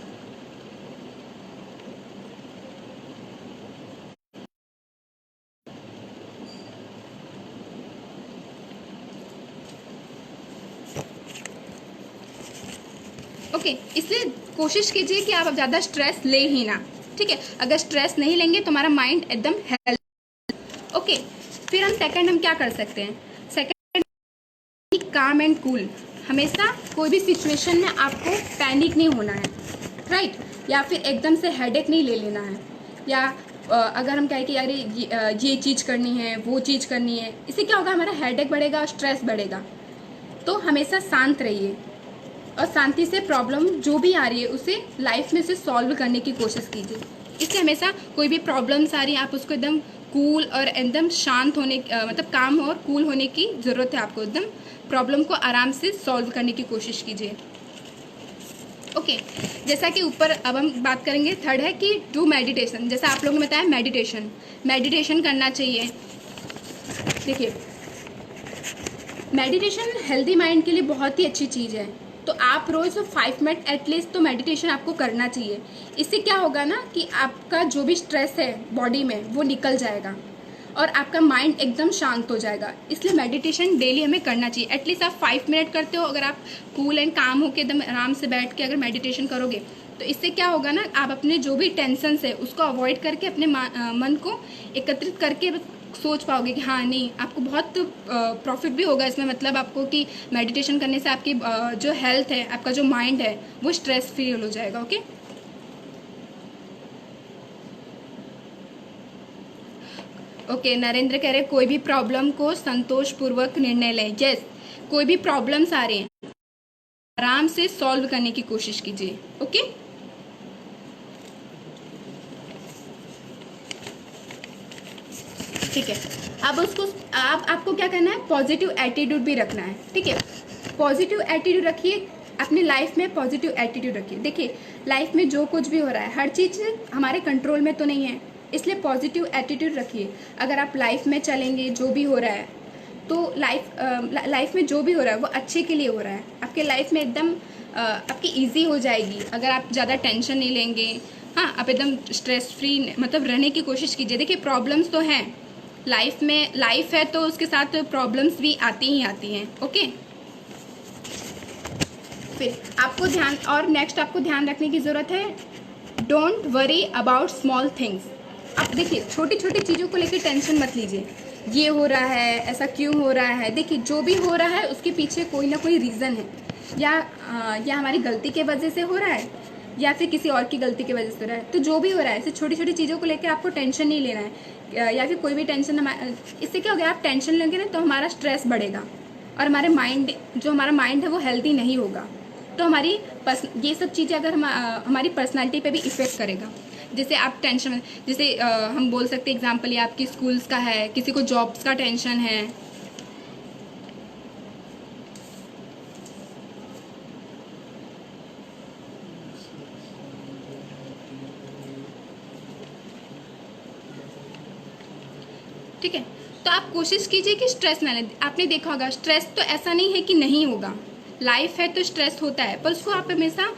okay. इसलिए कोशिश कीजिए कि आप ज़्यादा स्ट्रेस ले ही ना, ठीक है। अगर स्ट्रेस नहीं लेंगे तो हमारा माइंड एकदम हेल्थ, ओके। फिर हम क्या कर सकते हैं? सेकंड, काम एंड कूल। हमेशा कोई भी सिचुएशन में आपको पैनिक नहीं होना है, राइट। या फिर एकदम से हेडेक नहीं ले लेना है, या अगर हम कहें कि यार ये चीज़ करनी है, वो चीज़ करनी है, इससे क्या होगा, हमारा हेडेक बढ़ेगा, स्ट्रेस बढ़ेगा। तो हमेशा शांत रहिए और शांति से प्रॉब्लम जो भी आ रही है उसे लाइफ में से सॉल्व करने की कोशिश कीजिए। इससे हमेशा कोई भी प्रॉब्लम्स आ रही है, आप उसको एकदम कूल और एकदम शांत होने मतलब काम और कूल होने की ज़रूरत है आपको। एकदम प्रॉब्लम को आराम से सॉल्व करने की कोशिश कीजिए, ओके। जैसा कि ऊपर अब हम बात करेंगे, थर्ड है कि डू मेडिटेशन। जैसा आप लोगों ने बताया मेडिटेशन करना चाहिए। देखिए, मेडिटेशन हेल्दी माइंड के लिए बहुत ही अच्छी चीज़ है। तो आप रोज़ 5 मिनट एटलीस्ट तो मेडिटेशन आपको करना चाहिए। इससे क्या होगा ना कि आपका जो भी स्ट्रेस है बॉडी में वो निकल जाएगा और आपका माइंड एकदम शांत हो जाएगा। इसलिए मेडिटेशन डेली हमें करना चाहिए। एटलीस्ट आप 5 मिनट करते हो, अगर आप कूल एंड काम होकर एकदम आराम से बैठ के अगर मेडिटेशन करोगे तो इससे क्या होगा ना, आप अपने जो भी टेंशन है उसको अवॉइड करके अपने मन को एकत्रित करके सोच पाओगे कि हाँ नहीं, आपको बहुत प्रॉफिट भी होगा इसमें। मतलब आपको कि मेडिटेशन करने से आपकी जो हेल्थ है, आपका जो माइंड है वो स्ट्रेस फ्री हो जाएगा, ओके। ओके, नरेंद्र कह रहे कोई भी प्रॉब्लम को संतोषपूर्वक निर्णय लें। यस, कोई भी प्रॉब्लम्स आ रही हैं आराम से सॉल्व करने की कोशिश कीजिए, ओके। ठीक है, अब आपको क्या करना है, पॉजिटिव एटीट्यूड भी रखना है, ठीक है। पॉजिटिव एटीट्यूड रखिए, अपनी लाइफ में पॉजिटिव एटीट्यूड रखिए। देखिए, लाइफ में जो कुछ भी हो रहा है हर चीज़ हमारे कंट्रोल में तो नहीं है, इसलिए पॉजिटिव एटीट्यूड रखिए। अगर आप लाइफ में चलेंगे, जो भी हो रहा है तो लाइफ में जो भी हो रहा है वो अच्छे के लिए हो रहा है। आपके लाइफ में एकदम आपकी ईजी हो जाएगी अगर आप ज़्यादा टेंशन नहीं लेंगे। हाँ, आप एकदम स्ट्रेस फ्री मतलब रहने की कोशिश कीजिए। देखिए, प्रॉब्लम्स तो हैं लाइफ में, लाइफ है तो उसके साथ प्रॉब्लम्स भी आती ही आती हैं, ओके। फिर आपको नेक्स्ट आपको ध्यान रखने की ज़रूरत है, don't worry about small things. आप देखिए, छोटी छोटी चीज़ों को लेकर टेंशन मत लीजिए, ये हो रहा है, ऐसा क्यों हो रहा है। देखिए, जो भी हो रहा है उसके पीछे कोई ना कोई रीज़न है, या हमारी गलती के वजह से हो रहा है या फिर किसी और की गलती की वजह से हो रहा है। तो जो भी हो रहा है, ऐसे छोटी छोटी चीज़ों को लेकर आपको टेंशन नहीं लेना है, या फिर कोई भी टेंशन इससे क्या हो गया, आप टेंशन लेंगे ना तो हमारा स्ट्रेस बढ़ेगा और हमारा माइंड है वो हेल्दी नहीं होगा। तो ये सब चीज़ें अगर हमारी पर्सनालिटी पे भी इफ़ेक्ट करेगा। जैसे आप टेंशन, जैसे हम बोल सकते हैं एग्जांपल, ये आपकी स्कूल्स का है, किसी को जॉब्स का टेंशन है, ठीक है। तो आप कोशिश कीजिए कि स्ट्रेस ना लें। आपने देखा होगा, स्ट्रेस तो ऐसा नहीं है कि नहीं होगा, लाइफ है तो स्ट्रेस होता है, पर उसको आप हमेशा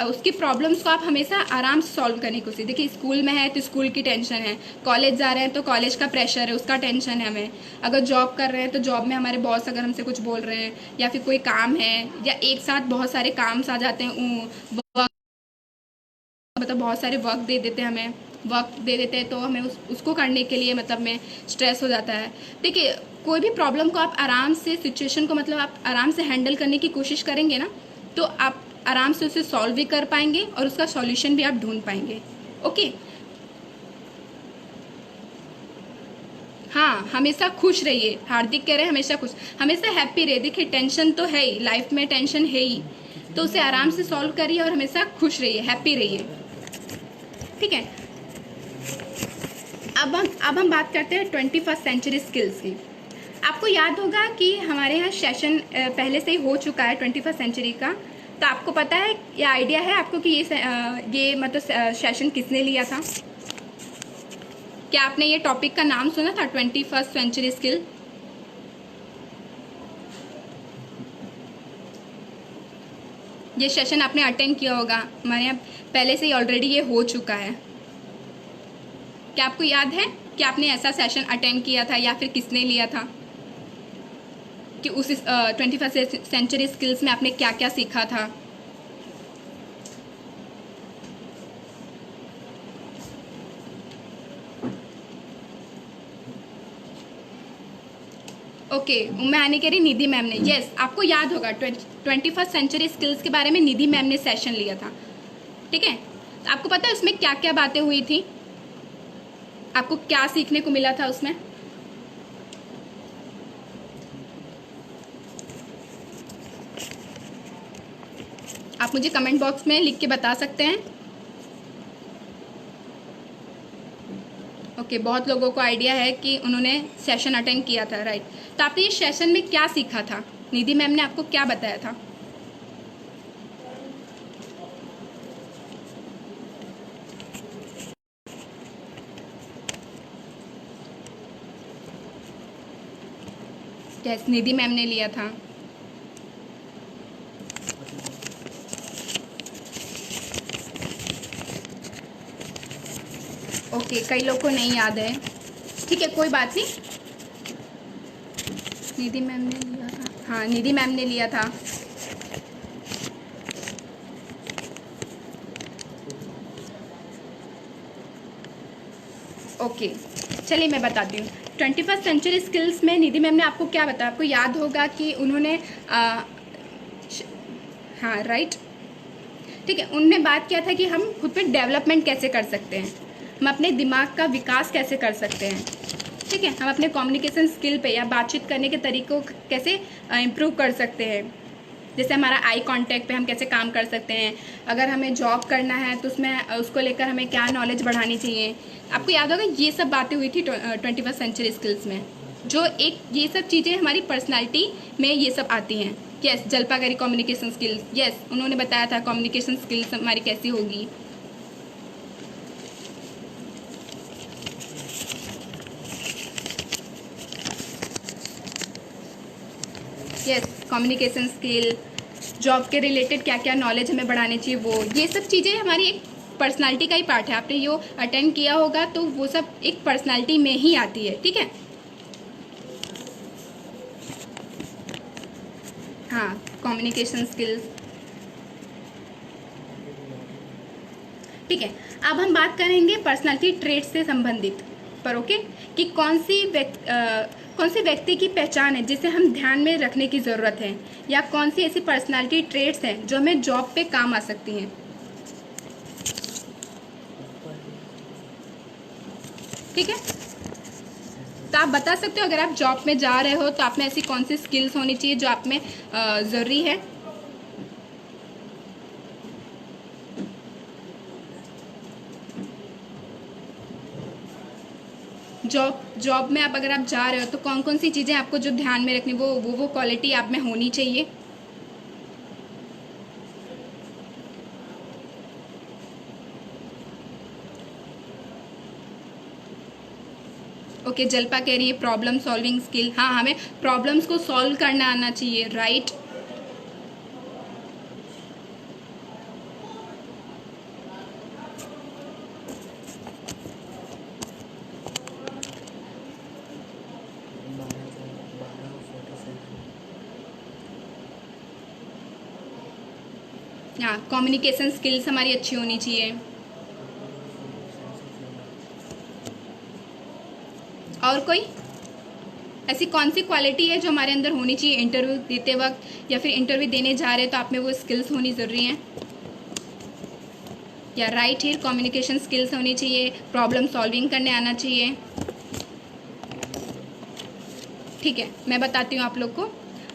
उसकी प्रॉब्लम्स को आप हमेशा आराम से सॉल्व करने की कोशिश। देखिए, स्कूल में है तो स्कूल की टेंशन है, कॉलेज जा रहे हैं तो कॉलेज का प्रेशर है, उसका टेंशन है हमें। अगर जॉब कर रहे हैं तो जॉब में हमारे बॉस अगर हमसे कुछ बोल रहे हैं, या फिर कोई काम है, या एक साथ बहुत सारे काम आ जाते हैं, मतलब बहुत सारे वर्क दे देते हैं तो हमें उसको करने के लिए मतलब में स्ट्रेस हो जाता है। देखिए, कोई भी प्रॉब्लम को आप आराम से, सिचुएशन को मतलब आप आराम से हैंडल करने की कोशिश करेंगे ना तो आप आराम से उसे सॉल्व भी कर पाएंगे और उसका सॉल्यूशन भी आप ढूंढ पाएंगे, ओके। हाँ, हमेशा खुश रहिए। हार्दिक कह रहे हैं हमेशा खुश, हमेशा हैप्पी रहिए। देखिए, टेंशन तो है ही, लाइफ में टेंशन है ही, तो उसे आराम से सॉल्व करिए और हमेशा खुश रहिए, हैप्पी रहिए, ठीक है। अब हम बात करते हैं 21st सेंचुरी स्किल्स की। आपको याद होगा कि हमारे यहाँ सेशन पहले से ही हो चुका है 21st सेंचुरी का, तो आपको पता है या आइडिया है आपको कि ये मतलब सेशन किसने लिया था? क्या आपने ये टॉपिक का नाम सुना था 21st सेंचुरी स्किल? ये सेशन आपने अटेंड किया होगा, हमारे यहाँ पहले से ही ऑलरेडी ये हो चुका है। क्या आपको याद है कि आपने ऐसा सेशन अटेंड किया था या फिर किसने लिया था, कि उस 21st सेंचुरी स्किल्स में आपने क्या क्या सीखा था? ओके, मैं आने कह रही निधि मैम ने। यस, आपको याद होगा 21st सेंचुरी स्किल्स के बारे में निधि मैम ने सेशन लिया था, ठीक है। तो आपको पता है उसमें क्या क्या बातें हुई थी, आपको क्या सीखने को मिला था उसमें? आप मुझे कमेंट बॉक्स में लिख के बता सकते हैं। ओके, बहुत लोगों को आइडिया है कि उन्होंने सेशन अटेंड किया था, राइट। तो आपने ये सेशन में क्या सीखा था, निधि मैम ने आपको क्या बताया था? यस, निधि मैम ने लिया था। ओके, कई लोग को नहीं याद है, ठीक है, कोई बात नहीं। निधि मैम ने लिया था, हाँ निधि मैम ने लिया था। ओके, चलिए मैं बताती हूँ। 21st सेंचुरी स्किल्स में निधि मैम ने आपको क्या बताया? आपको याद होगा कि उन्होंने हाँ राइट, ठीक है, उन्होंने बात किया था कि हम खुद पे डेवलपमेंट कैसे कर सकते हैं, हम अपने दिमाग का विकास कैसे कर सकते हैं, ठीक है, हम अपने कम्युनिकेशन स्किल पे या बातचीत करने के तरीकों कैसे इम्प्रूव कर सकते हैं। जैसे हमारा आई कांटेक्ट पे हम कैसे काम कर सकते हैं, अगर हमें जॉब करना है तो उसमें उसको लेकर हमें क्या नॉलेज बढ़ानी चाहिए। आपको याद होगा ये सब बातें हुई थी 21st सेंचुरी स्किल्स में, जो एक ये सब चीज़ें हमारी पर्सनालिटी में ये सब आती हैं। यस, जलपागरी कम्युनिकेशन स्किल्स, यस उन्होंने बताया था कम्युनिकेशन स्किल्स हमारी कैसी होगी। यस, कम्युनिकेशन स्किल, जॉब के रिलेटेड क्या क्या नॉलेज हमें बढ़ानी चाहिए, वो ये सब चीज़ें हमारी एक पर्सनालिटी का ही पार्ट है। आपने यो अटेंड किया होगा तो वो सब एक पर्सनालिटी में ही आती है, ठीक है। हाँ, कम्युनिकेशन स्किल्स, ठीक है। अब हम बात करेंगे पर्सनालिटी ट्रेट से संबंधित पर, ओके, कि कौन सी व्यक्ति की पहचान है जिसे हम ध्यान में रखने की ज़रूरत है, या कौन सी ऐसी पर्सनालिटी ट्रेट्स हैं जो हमें जॉब पे काम आ सकती हैं, ठीक है। तो आप बता सकते हो अगर आप जॉब में जा रहे हो तो आप में ऐसी कौन सी स्किल्स होनी चाहिए जो आप में ज़रूरी है। जॉब में आप अगर आप जा रहे हो तो कौन कौन सी चीज़ें आपको जो ध्यान में रखनी, वो क्वालिटी आप में होनी चाहिए। ओके, जल्पा कह रही है प्रॉब्लम सॉल्विंग स्किल। हाँ, हमें प्रॉब्लम्स को सॉल्व करना आना चाहिए, राइट। हाँ, कम्युनिकेशन स्किल्स हमारी अच्छी होनी चाहिए। और कोई ऐसी कौन सी क्वालिटी है जो हमारे अंदर होनी चाहिए इंटरव्यू देते वक्त, या फिर इंटरव्यू देने जा रहे हैं तो आप में वो स्किल्स होनी ज़रूरी हैं। या राइट हियर, कम्युनिकेशन स्किल्स होनी चाहिए, प्रॉब्लम सॉल्विंग करने आना चाहिए, ठीक है। मैं बताती हूँ आप लोग को,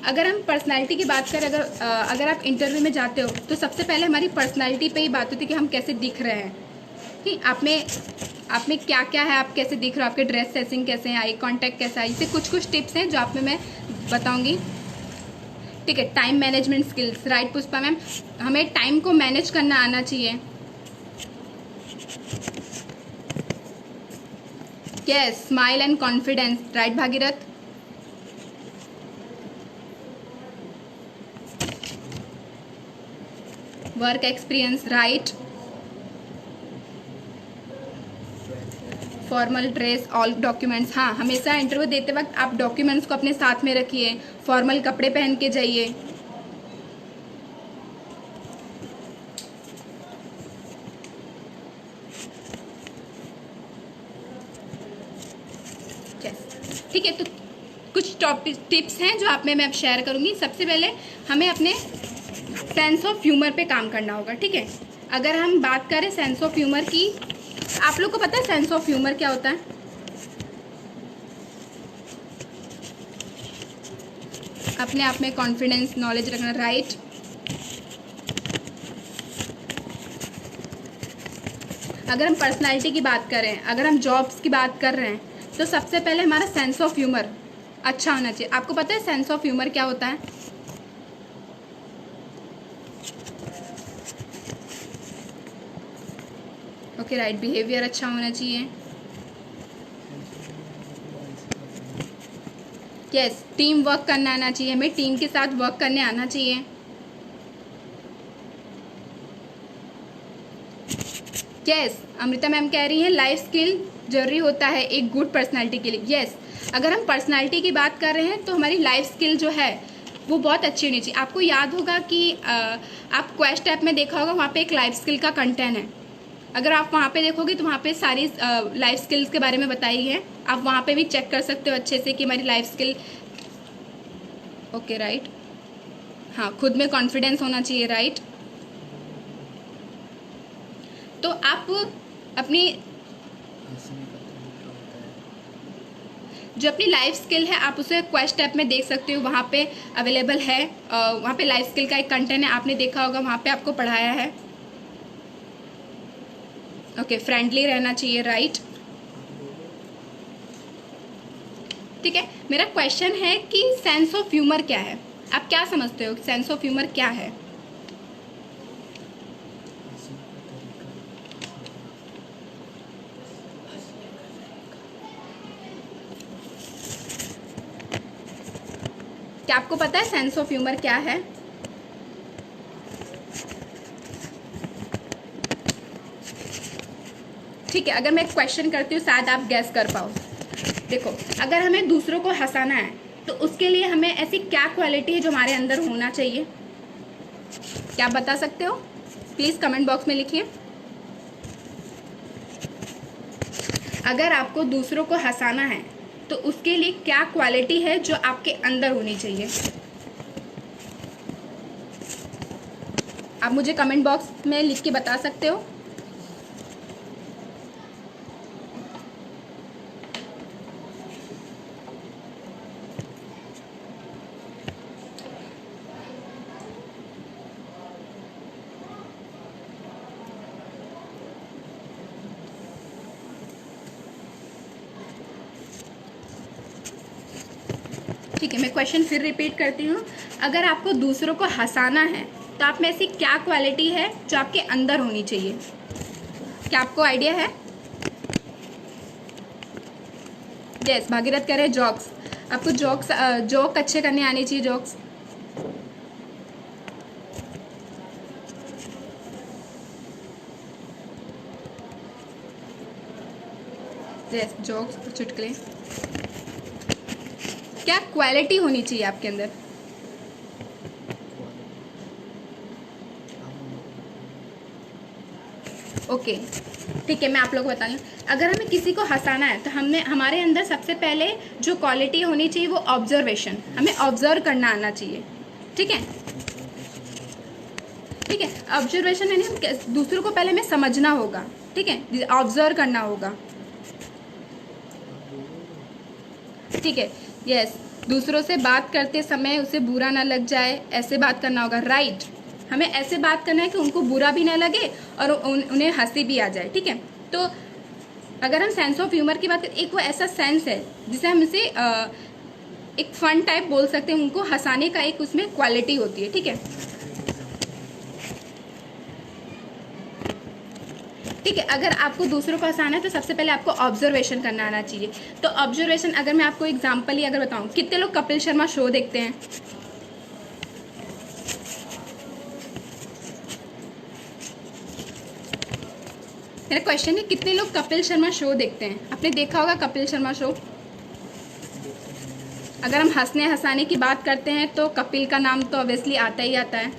अगर हम पर्सनालिटी की बात करें, अगर आप इंटरव्यू में जाते हो तो सबसे पहले हमारी पर्सनालिटी पे ही बात होती है कि हम कैसे दिख रहे हैं, ठीक, आप में क्या क्या है, आप कैसे दिख रहे हो, आपके ड्रेस सेंसिंग कैसे हैं, आई कांटेक्ट कैसा है, इससे कुछ टिप्स हैं जो आप में मैं बताऊंगी। ठीक है, time management skills, right Pushpa ma'am, हमें टाइम को मैनेज करना आना चाहिए। Yes, smile and confidence, right Bhagirath. Work experience, right. Formal dress, all documents, हाँ, हमेशा इंटरव्यू देते वक्त आप डॉक्यूमेंट्स को अपने साथ में रखिए, फॉर्मल कपड़े पहन के जाइए। ठीक है, तो कुछ टॉपिक टिप्स हैं जो आप में मैं अब शेयर करूंगी। सबसे पहले हमें अपने सेंस ऑफ ह्यूमर पे काम करना होगा। ठीक है, अगर हम बात करें सेंस ऑफ ह्यूमर की, आप लोग को पता है सेंस ऑफ ह्यूमर क्या होता है? अपने आप में कॉन्फिडेंस, नॉलेज रखना, राइट। अगर हम पर्सनालिटी की बात करें, अगर हम जॉब्स की बात कर रहे हैं, तो सबसे पहले हमारा सेंस ऑफ ह्यूमर अच्छा होना चाहिए। आपको पता है सेंस ऑफ ह्यूमर क्या होता है? ओके, राइट, बिहेवियर अच्छा होना चाहिए। यस, टीम वर्क करना आना चाहिए, हमें टीम के साथ वर्क करने आना चाहिए। यस, अमृता मैम कह रही हैं लाइफ स्किल जरूरी होता है एक गुड पर्सनालिटी के लिए। यस, अगर हम पर्सनालिटी की बात कर रहे हैं तो हमारी लाइफ स्किल जो है वो बहुत अच्छी होनी चाहिए। आपको याद होगा कि आप क्वेस्ट ऐप में देखा होगा, वहाँ पे एक लाइफ स्किल का कंटेंट है। अगर आप वहाँ पे देखोगे तो वहाँ पे सारी लाइफ स्किल्स के बारे में बताई है। आप वहाँ पे भी चेक कर सकते हो अच्छे से कि हमारी लाइफ स्किल। ओके, राइट, हाँ, खुद में कॉन्फिडेंस होना चाहिए, राइट। तो आप अपनी जो अपनी लाइफ स्किल है आप उसे क्वेस्ट ऐप में देख सकते हो, वहाँ पे अवेलेबल है। वहाँ पे लाइफ स्किल का एक कंटेंट है, आपने देखा होगा, वहाँ पे आपको पढ़ाया है। ओके, फ्रेंडली रहना चाहिए, राइट। ठीक है, मेरा क्वेश्चन है कि सेंस ऑफ ह्यूमर क्या है? आप क्या समझते हो सेंस ऑफ ह्यूमर क्या है? क्या आपको पता है सेंस ऑफ ह्यूमर क्या है? ठीक है, अगर मैं एक क्वेश्चन करती हूँ शायद आप गैस कर पाओ। देखो, अगर हमें दूसरों को हंसाना है तो उसके लिए हमें ऐसी क्या क्वालिटी है जो हमारे अंदर होना चाहिए? क्या आप बता सकते हो? प्लीज़ कमेंट बॉक्स में लिखिए। अगर आपको दूसरों को हंसाना है तो उसके लिए क्या क्वालिटी है जो आपके अंदर होनी चाहिए? आप मुझे कमेंट बॉक्स में लिख के बता सकते हो। ठीक है, मैं क्वेश्चन फिर रिपीट करती हूँ। अगर आपको दूसरों को हंसाना है तो आप में ऐसी क्या क्वालिटी है जो आपके अंदर होनी चाहिए? क्या आपको आइडिया है? यस, भागीरथ कह रहे हैं जॉक्स। आपको जोक अच्छे करने आनी चाहिए, जोक्स। यस, जोक्स, चुटकुले। क्या क्वालिटी होनी चाहिए आपके अंदर? ओके, ठीक है, मैं आप लोग को बता रही हूँ। अगर हमें किसी को हंसाना है तो हमारे अंदर सबसे पहले जो क्वालिटी होनी चाहिए वो ऑब्जर्वेशन, हमें ऑब्जर्व करना आना चाहिए। ठीक है, ठीक है, ऑब्जर्वेशन यानी दूसरों को पहले हमें समझना होगा। ठीक है, ऑब्जर्व करना होगा। ठीक है, यस, दूसरों से बात करते समय उसे बुरा ना लग जाए, ऐसे बात करना होगा, राइट। हमें ऐसे बात करना है कि उनको बुरा भी ना लगे और उन्हें हंसी भी आ जाए, ठीक है। तो अगर हम सेंस ऑफ ह्यूमर की बात करें, एक वो ऐसा सेंस है जिसे हम इसे एक फन टाइप बोल सकते हैं, उनको हंसाने का एक उसमें क्वालिटी होती है, ठीक है। ठीक है, अगर आपको दूसरों को हंसाना है तो सबसे पहले आपको ऑब्जर्वेशन करना आना चाहिए। तो ऑब्जर्वेशन, अगर मैं आपको एग्जांपल ही अगर बताऊं, कितने लोग कपिल शर्मा शो देखते हैं? मेरा क्वेश्चन है, कितने लोग कपिल शर्मा शो देखते हैं? आपने देखा होगा कपिल शर्मा शो। अगर हम हंसने हंसाने की बात करते हैं तो कपिल का नाम तो ऑब्वियसली आता ही आता है।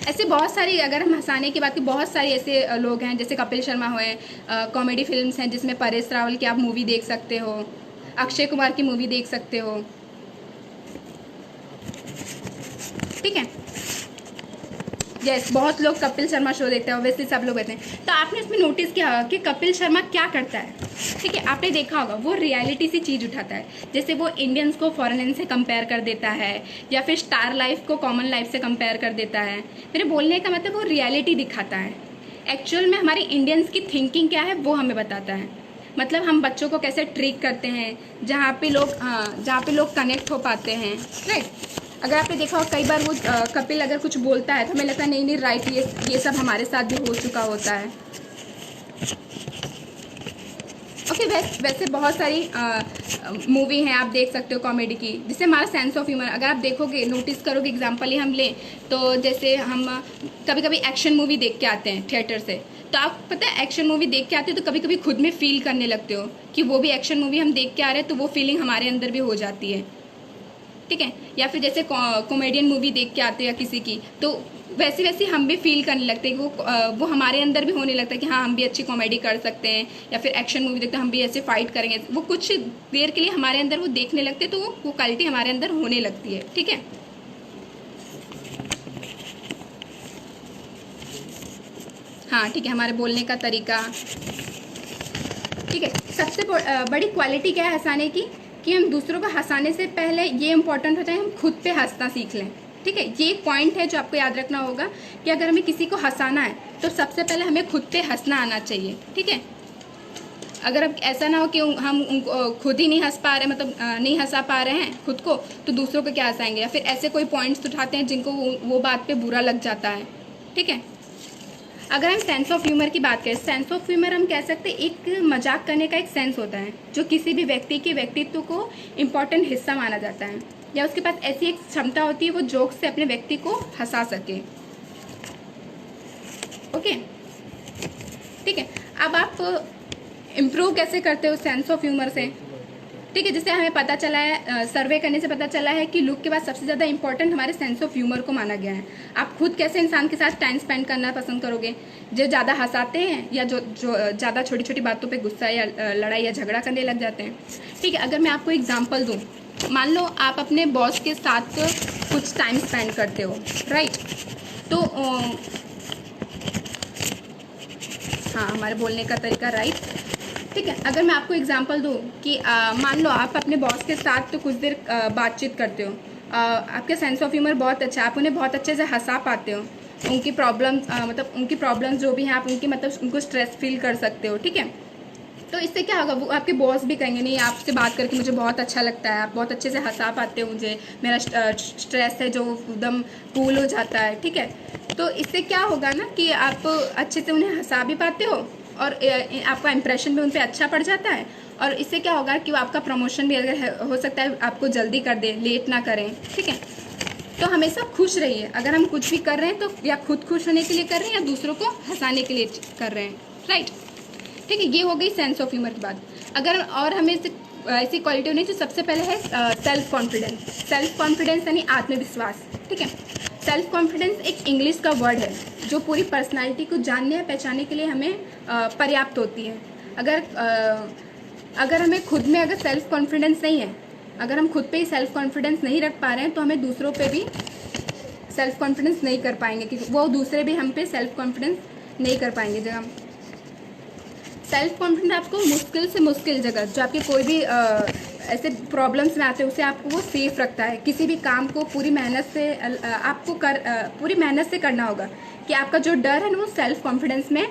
ऐसे बहुत सारी, अगर हम हंसाने की बात की, बहुत सारे ऐसे लोग हैं जैसे कपिल शर्मा हुए, कॉमेडी फिल्म्स हैं जिसमें परेश रावल की आप मूवी देख सकते हो, अक्षय कुमार की मूवी देख सकते हो, ठीक है। यस, बहुत लोग कपिल शर्मा शो देखते हैं, ऑब्वियसली सब लोग कहते हैं। तो आपने इसमें नोटिस किया होगा कि कपिल शर्मा क्या करता है, ठीक है। आपने देखा होगा वो रियलिटी सी चीज़ उठाता है, जैसे वो इंडियंस को फॉरेन से कंपेयर कर देता है, या फिर स्टार लाइफ को कॉमन लाइफ से कंपेयर कर देता है। मेरे बोलने का मतलब वो रियलिटी दिखाता है, एक्चुअल में हमारी इंडियंस की थिंकिंग क्या है वो हमें बताता है। मतलब हम बच्चों को कैसे ट्रिक करते हैं, जहाँ पे लोग कनेक्ट हो पाते हैं, राइट। अगर आपने देखा हो कई बार वो कपिल अगर कुछ बोलता है तो हमें लगता है नहीं राइट, ये सब हमारे साथ भी हो चुका होता है। ओके, वैसे बहुत सारी मूवी हैं, आप देख सकते हो कॉमेडी की, जिससे हमारा सेंस ऑफ ह्यूमर, अगर आप देखोगे, नोटिस करोगे, एग्जांपल ही हम लें तो जैसे हम कभी कभी एक्शन मूवी देख के आते हैं थिएटर से, तो आप पता है एक्शन मूवी देख के आते हो तो कभी कभी खुद में फील करने लगते हो कि वो भी एक्शन मूवी हम देख के आ रहे हैं, तो वो फीलिंग हमारे अंदर भी हो जाती है, ठीक है। या फिर जैसे कॉमेडियन मूवी देख के आते हैं किसी की, तो वैसे वैसे हम भी फील करने लगते हैं कि वो हमारे अंदर भी होने लगता है कि हाँ हम भी अच्छी कॉमेडी कर सकते हैं, या फिर एक्शन मूवी देखते हैं हम भी ऐसे फाइट करेंगे। वो कुछ देर के लिए हमारे अंदर वो देखने लगते हैं, तो वो क्वालिटी हमारे अंदर होने लगती है, ठीक है। हाँ ठीक है, हमारे बोलने का तरीका, ठीक है। सबसे बड़ी क्वालिटी क्या है हंसाने की, कि हम दूसरों को हंसाने से पहले ये इंपॉर्टेंट होता है हम खुद पे हंसना सीख लें, ठीक है। ये एक पॉइंट है जो आपको याद रखना होगा कि अगर हमें किसी को हंसाना है तो सबसे पहले हमें खुद पे हंसना आना चाहिए, ठीक है। अगर अब ऐसा ना हो कि हम उनको खुद ही नहीं हंस पा रहे, मतलब नहीं हंसा पा रहे हैं खुद को, तो दूसरों को क्या हंसाएंगे, या फिर ऐसे कोई पॉइंट्स उठाते हैं जिनको वो बात पे बुरा लग जाता है, ठीक है। अगर हम सेंस ऑफ ह्यूमर की बात करें, सेंस ऑफ ह्यूमर हम कह सकते हैं एक मजाक करने का एक सेंस होता है, जो किसी भी व्यक्ति के व्यक्तित्व को इम्पोर्टेंट हिस्सा माना जाता है, या उसके पास ऐसी एक क्षमता होती है वो जोक से अपने व्यक्ति को हंसा सके, ओके, ठीक है। अब आप इम्प्रूव कैसे करते हो सेंस ऑफ ह्यूमर से, ठीक है। जैसे हमें पता चला है, सर्वे करने से पता चला है कि लुक के बाद सबसे ज़्यादा इंपॉर्टेंट हमारे सेंस ऑफ ह्यूमर को माना गया है। आप खुद कैसे इंसान के साथ टाइम स्पेंड करना पसंद करोगे, जो ज़्यादा हंसाते हैं या जो ज़्यादा छोटी छोटी बातों पे गुस्सा या लड़ाई या झगड़ा करने लग जाते हैं, ठीक है। अगर मैं आपको एग्जाम्पल दूँ, मान लो आप अपने बॉस के साथ कुछ टाइम स्पेंड करते हो, राइट, तो हाँ हमारे बोलने का तरीका, राइट, ठीक है। अगर मैं आपको एग्जांपल दूँ कि मान लो आप अपने बॉस के साथ तो कुछ देर बातचीत करते हो, आपके सेंस ऑफ ह्यूमर बहुत अच्छा है, आप उन्हें बहुत अच्छे से हंसा पाते हो, उनकी प्रॉब्लम्स मतलब उनकी प्रॉब्लम्स जो भी हैं आप उनकी मतलब उनको स्ट्रेस फील कर सकते हो, ठीक है। तो इससे क्या होगा, वो आपके बॉस भी कहेंगे नहीं आपसे बात करके मुझे बहुत अच्छा लगता है, आप बहुत अच्छे से हंसा पाते हो मुझे, मेरा स्ट्रेस है जो एकदम कूल हो जाता है, ठीक है। तो इससे क्या होगा ना कि आप अच्छे से उन्हें हंसा भी पाते हो और आपका इंप्रेशन भी उन पर अच्छा पड़ जाता है, और इससे क्या होगा कि वो आपका प्रमोशन भी अगर हो सकता है आपको जल्दी कर दे, लेट ना करें, ठीक है। तो हमेशा खुश रहिए, अगर हम कुछ भी कर रहे हैं तो या खुद खुश होने के लिए कर रहे हैं या दूसरों को हंसाने के लिए कर रहे हैं, राइट, ठीक है। ये हो गई सेंस ऑफ ह्यूमर की बात। अगर और हमें ऐसी क्वालिटी होनी चाहिए, सबसे पहले है सेल्फ कॉन्फिडेंस। सेल्फ कॉन्फिडेंस यानी आत्मविश्वास, ठीक है। सेल्फ कॉन्फिडेंस एक इंग्लिश का वर्ड है जो पूरी पर्सनालिटी को जानने या पहचानने के लिए हमें पर्याप्त होती है। अगर हमें खुद में अगर सेल्फ कॉन्फिडेंस नहीं है, अगर हम खुद पे ही सेल्फ कॉन्फिडेंस नहीं रख पा रहे हैं, तो हमें दूसरों पे भी सेल्फ कॉन्फिडेंस नहीं कर पाएंगे, क्योंकि वो दूसरे भी हम पे सेल्फ कॉन्फिडेंस नहीं कर पाएंगे। जब हम सेल्फ कॉन्फिडेंस आपको मुश्किल से मुश्किल जगह जो आपके कोई भी ऐसे प्रॉब्लम्स में आते हैं उसे आपको वो सेफ रखता है। किसी भी काम को पूरी मेहनत से आपको पूरी मेहनत से करना होगा कि आपका जो डर है ना वो सेल्फ कॉन्फिडेंस में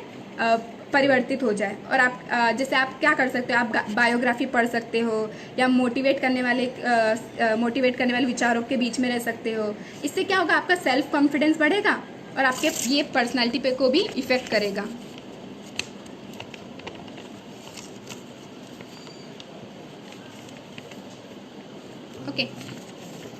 परिवर्तित हो जाए। और आप जैसे आप क्या कर सकते हो, आप बायोग्राफी पढ़ सकते हो या मोटिवेट करने वाले विचारों के बीच में रह सकते हो। इससे क्या होगा, आपका सेल्फ कॉन्फिडेंस बढ़ेगा और आपके ये पर्सनालिटी पे को भी इफ़ेक्ट करेगा। ओके,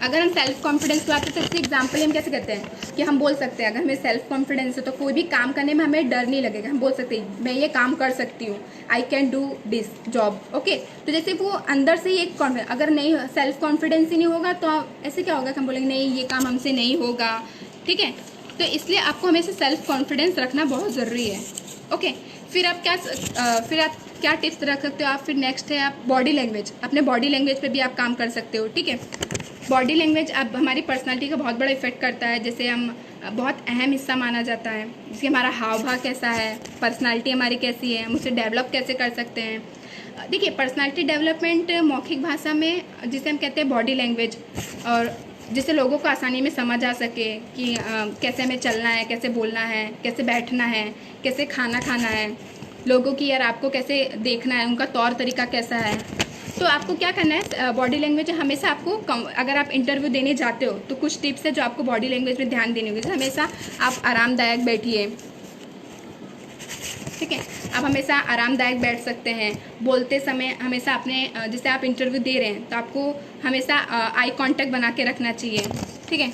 अगर हम सेल्फ कॉन्फिडेंस को आते हैं तो इससे एग्जाम्पल हम कैसे करते हैं कि हम बोल सकते हैं अगर हमें सेल्फ कॉन्फिडेंस है तो कोई भी काम करने में हमें डर नहीं लगेगा। हम बोल सकते हैं मैं ये काम कर सकती हूँ, I can do this job. Okay, तो जैसे वो अंदर से ही एक कॉन्फिडेंस, अगर नहीं सेल्फ कॉन्फिडेंस ही नहीं होगा तो ऐसे क्या होगा कि हम बोलेंगे नहीं ये काम हमसे नहीं होगा। ठीक है, तो इसलिए आपको हमेशा सेल्फ कॉन्फिडेंस रखना बहुत ज़रूरी है। ओके, फिर आप क्या टिप्स रख सकते हो आप? फिर नेक्स्ट है आप बॉडी लैंग्वेज, अपने बॉडी लैंग्वेज पे भी आप काम कर सकते हो। ठीक है, बॉडी लैंग्वेज अब हमारी पर्सनालिटी का बहुत बड़ा इफेक्ट करता है। जैसे हम बहुत अहम हिस्सा माना जाता है, जैसे हमारा हाव भाव कैसा है, पर्सनालिटी हमारी कैसी है, हम उसे डेवलप कैसे कर सकते हैं। देखिए, पर्सनालिटी डेवलपमेंट मौखिक भाषा में जिसे हम कहते हैं बॉडी लैंग्वेज, और जिससे लोगों को आसानी में समझ आ सके कि कैसे हमें चलना है, कैसे बोलना है, कैसे बैठना है, कैसे खाना खाना है, लोगों की यार आपको कैसे देखना है, उनका तौर तरीका कैसा है। तो आपको क्या करना है, बॉडी लैंग्वेज हमेशा आपको अगर आप इंटरव्यू देने जाते हो तो कुछ टिप्स है जो आपको बॉडी लैंग्वेज में ध्यान देनी होगी। हमेशा आप आरामदायक बैठिए। ठीक है, आप हमेशा आरामदायक बैठ सकते हैं। बोलते समय हमेशा अपने जैसे आप इंटरव्यू दे रहे हैं तो आपको हमेशा आई कांटेक्ट बना के रखना चाहिए। ठीक है,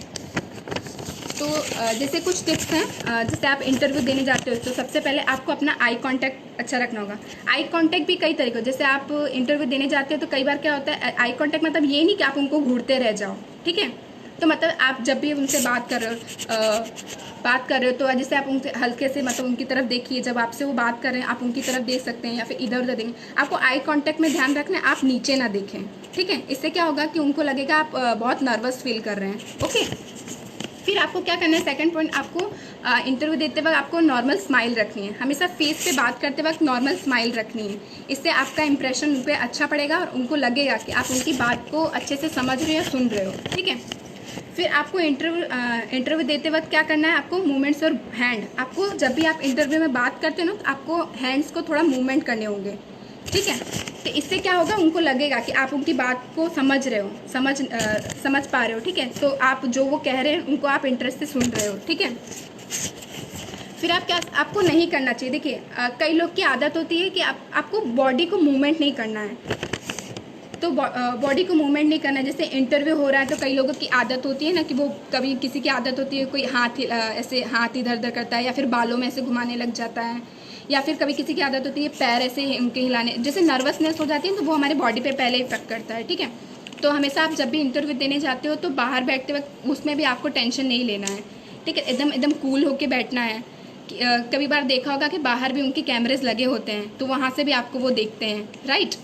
तो जैसे कुछ टिप्स हैं, जैसे आप इंटरव्यू देने जाते हो तो सबसे पहले आपको अपना आई कांटेक्ट अच्छा रखना होगा। आई कांटेक्ट भी कई तरीके, जैसे आप इंटरव्यू देने जाते हो तो कई बार क्या होता है, आई कांटेक्ट मतलब ये नहीं कि आप उनको घूरते रह जाओ। ठीक है, तो मतलब आप जब भी उनसे बात कर रहे हो तो जैसे आप उनसे हल्के से मतलब उनकी तरफ देखिए। जब आपसे वो बात कर रहे हैं आप उनकी तरफ देख सकते हैं या फिर इधर उधर देखें। आपको आई कांटेक्ट में ध्यान रखना है, आप नीचे ना देखें। ठीक है, इससे क्या होगा कि उनको लगेगा आप बहुत नर्वस फील कर रहे हैं। ओके, फिर आपको क्या करना है, सेकंड पॉइंट, आपको इंटरव्यू देते वक्त आपको नॉर्मल स्माइल रखनी है। हमेशा फेस पे बात करते वक्त नॉर्मल स्माइल रखनी है। इससे आपका इंप्रेशन उन पर अच्छा पड़ेगा और उनको लगेगा कि आप उनकी बात को अच्छे से समझ रहे हो, सुन रहे हो। ठीक है, फिर आपको इंटरव्यू देते वक्त क्या करना है, आपको मूवमेंट्स और हैंड, आपको जब भी आप इंटरव्यू में बात करते हो ना तो आपको हैंड्स को थोड़ा मूवमेंट करने होंगे। ठीक है, तो इससे क्या होगा, उनको लगेगा कि आप उनकी बात को समझ रहे हो, समझ पा रहे हो। ठीक है, तो आप जो वो कह रहे हैं उनको आप इंटरेस्ट से सुन रहे हो। ठीक है, फिर आपको नहीं करना चाहिए। देखिए, कई लोग की आदत होती है कि आपको बॉडी को मूवमेंट नहीं करना है, तो बॉडी को मूवमेंट नहीं करना है। जैसे इंटरव्यू हो रहा है तो कई लोगों की आदत होती है ना कि वो कभी किसी की आदत होती है कोई ऐसे हाथ इधर उधर करता है या फिर बालों में ऐसे घुमाने लग जाता है, या फिर कभी किसी की आदत होती है पैर ऐसे उनके हिलाने। जैसे नर्वसनेस हो जाती है तो वो हमारे बॉडी पे पहले इफेक्ट करता है। ठीक है, तो हमेशा आप जब भी इंटरव्यू देने जाते हो तो बाहर बैठते वक्त उसमें भी आपको टेंशन नहीं लेना है। ठीक है, एकदम कूल होके बैठना है। कभी बार देखा होगा कि बाहर भी उनके कैमरेज लगे होते हैं तो वहाँ से भी आपको वो देखते हैं, राइट।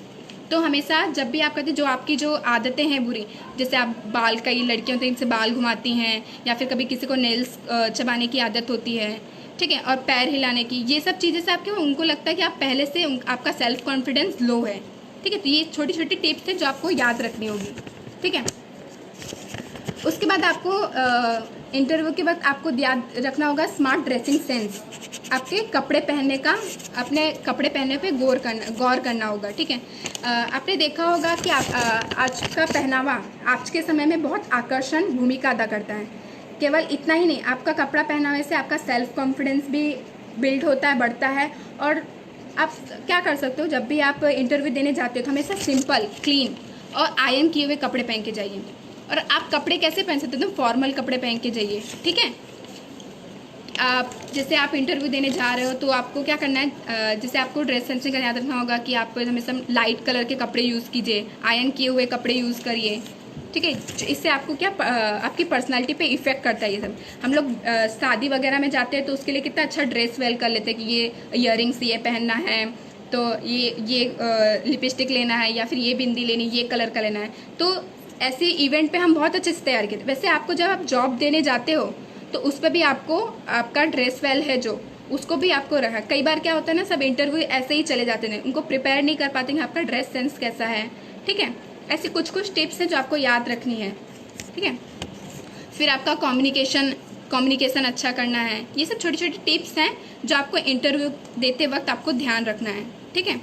तो हमेशा जब भी आप करते जो आपकी जो आदतें हैं बुरी, जैसे आप बाल, कई लड़कियों तो इनसे बाल घुमाती हैं या फिर कभी किसी को नेल्स चबाने की आदत होती है। ठीक है, और पैर हिलाने की, ये सब चीज़ें से आपके उनको लगता है कि आप पहले से आपका सेल्फ कॉन्फिडेंस लो है। ठीक है, तो ये छोटी छोटी टिप्स हैं जो आपको याद रखनी होगी। ठीक है, उसके बाद आपको इंटरव्यू के वक्त आपको याद रखना होगा स्मार्ट ड्रेसिंग सेंस। आपके कपड़े पहनने का, अपने कपड़े पहनने पे गौर करना होगा। ठीक है, आपने देखा होगा कि आज का पहनावा आज के समय में बहुत आकर्षण भूमिका अदा करता है। केवल इतना ही नहीं, आपका कपड़ा पहनावे से आपका सेल्फ कॉन्फिडेंस भी बिल्ड होता है, बढ़ता है। और आप क्या कर सकते हो, जब भी आप इंटरव्यू देने जाते हो तो हमेशा सिंपल, क्लीन और आयरन किए हुए कपड़े पहन के जाइए। और आप कपड़े कैसे पहन सकते हो, तो फॉर्मल कपड़े पहन के जाइए। ठीक है, जैसे आप इंटरव्यू देने जा रहे हो तो आपको क्या करना है, जैसे आपको ड्रेस सेंसिंग का याद रखना होगा कि आपको हमेशा लाइट कलर के कपड़े यूज़ कीजिए, आयरन किए हुए कपड़े यूज़ करिए। ठीक है, इससे आपको क्या आपकी पर्सनालिटी पे इफेक्ट करता है ये सब। हम लोग शादी वगैरह में जाते हैं तो उसके लिए कितना अच्छा ड्रेस वेल कर लेते हैं कि ये इयररिंग्स ये पहनना है, तो ये लिपस्टिक लेना है, या फिर ये बिंदी लेनी, ये कलर का लेना है। तो ऐसे इवेंट पे हम बहुत अच्छे से तैयार किए। वैसे आपको जब आप जॉब देने जाते हो तो उस पर भी आपको आपका ड्रेस वेल है जो उसको भी आपको रखा। कई बार क्या होता है ना, सब इंटरव्यू ऐसे ही चले जाते हैं, उनको प्रिपेयर नहीं कर पाते हैं आपका ड्रेस सेंस कैसा है, ठीक है। ऐसी कुछ कुछ टिप्स हैं जो आपको याद रखनी है, ठीक है। फिर आपका कम्युनिकेशन अच्छा करना है। ये सब छोटी छोटी टिप्स हैं जो आपको इंटरव्यू देते वक्त आपको ध्यान रखना है, ठीक है।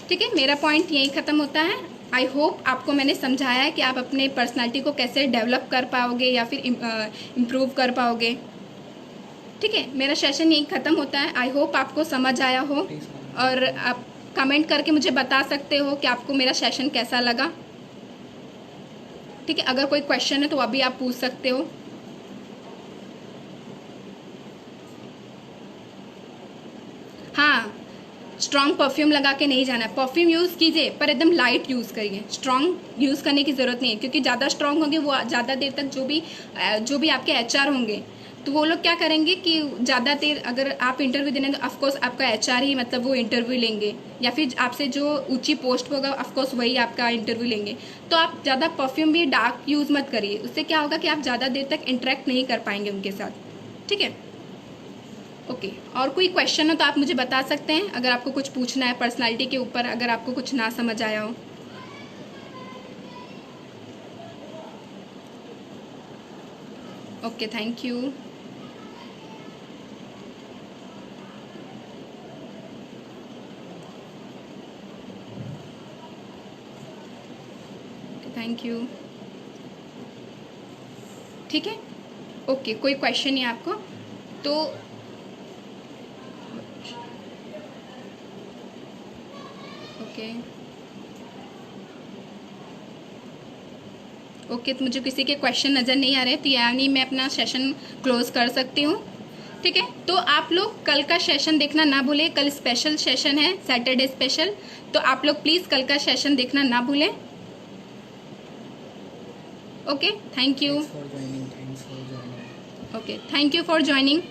ठीक है, मेरा पॉइंट यही ख़त्म होता है। आई होप आपको मैंने समझाया है कि आप अपने पर्सनालिटी को कैसे डेवलप कर पाओगे या फिर इम्प्रूव कर पाओगे, ठीक है। मेरा सेशन यही ख़त्म होता है। आई होप आपको समझ आया हो, और आप कमेंट करके मुझे बता सकते हो कि आपको मेरा सेशन कैसा लगा, ठीक है। अगर कोई क्वेश्चन है तो अभी आप पूछ सकते हो। हाँ, स्ट्रॉन्ग परफ्यूम लगा के नहीं जाना है। परफ्यूम यूज़ कीजिए पर एकदम लाइट यूज़ करिए, स्ट्रॉन्ग यूज़ करने की ज़रूरत नहीं है, क्योंकि ज़्यादा स्ट्रॉन्ग होंगे वो ज़्यादा देर तक जो भी आपके एचआर होंगे तो वो लोग क्या करेंगे कि ज़्यादा देर अगर आप इंटरव्यू देने तो ऑफकोर्स आपका एचआर ही मतलब वो इंटरव्यू लेंगे, या फिर आपसे जो ऊंची पोस्ट होगा ऑफकोर्स वही आपका इंटरव्यू लेंगे। तो आप ज़्यादा परफ्यूम भी डार्क यूज़ मत करिए, उससे क्या होगा कि आप ज़्यादा देर तक इंटरेक्ट नहीं कर पाएंगे उनके साथ, ठीक है। ओके, और कोई क्वेश्चन हो तो आप मुझे बता सकते हैं, अगर आपको कुछ पूछना है पर्सनालिटी के ऊपर, अगर आपको कुछ ना समझ आया हो। Okay, thank you. Thank you, ठीक है। ओके, कोई क्वेश्चन नहीं आपको तो ओके, तो मुझे किसी के क्वेश्चन नज़र नहीं आ रहे, तो यानी मैं अपना सेशन क्लोज कर सकती हूँ, ठीक है। तो आप लोग कल का सेशन देखना ना भूलें, कल स्पेशल सेशन है, सैटरडे स्पेशल, तो आप लोग प्लीज़ कल का सेशन देखना ना भूलें। Okay, thank you. Okay, thank you for joining.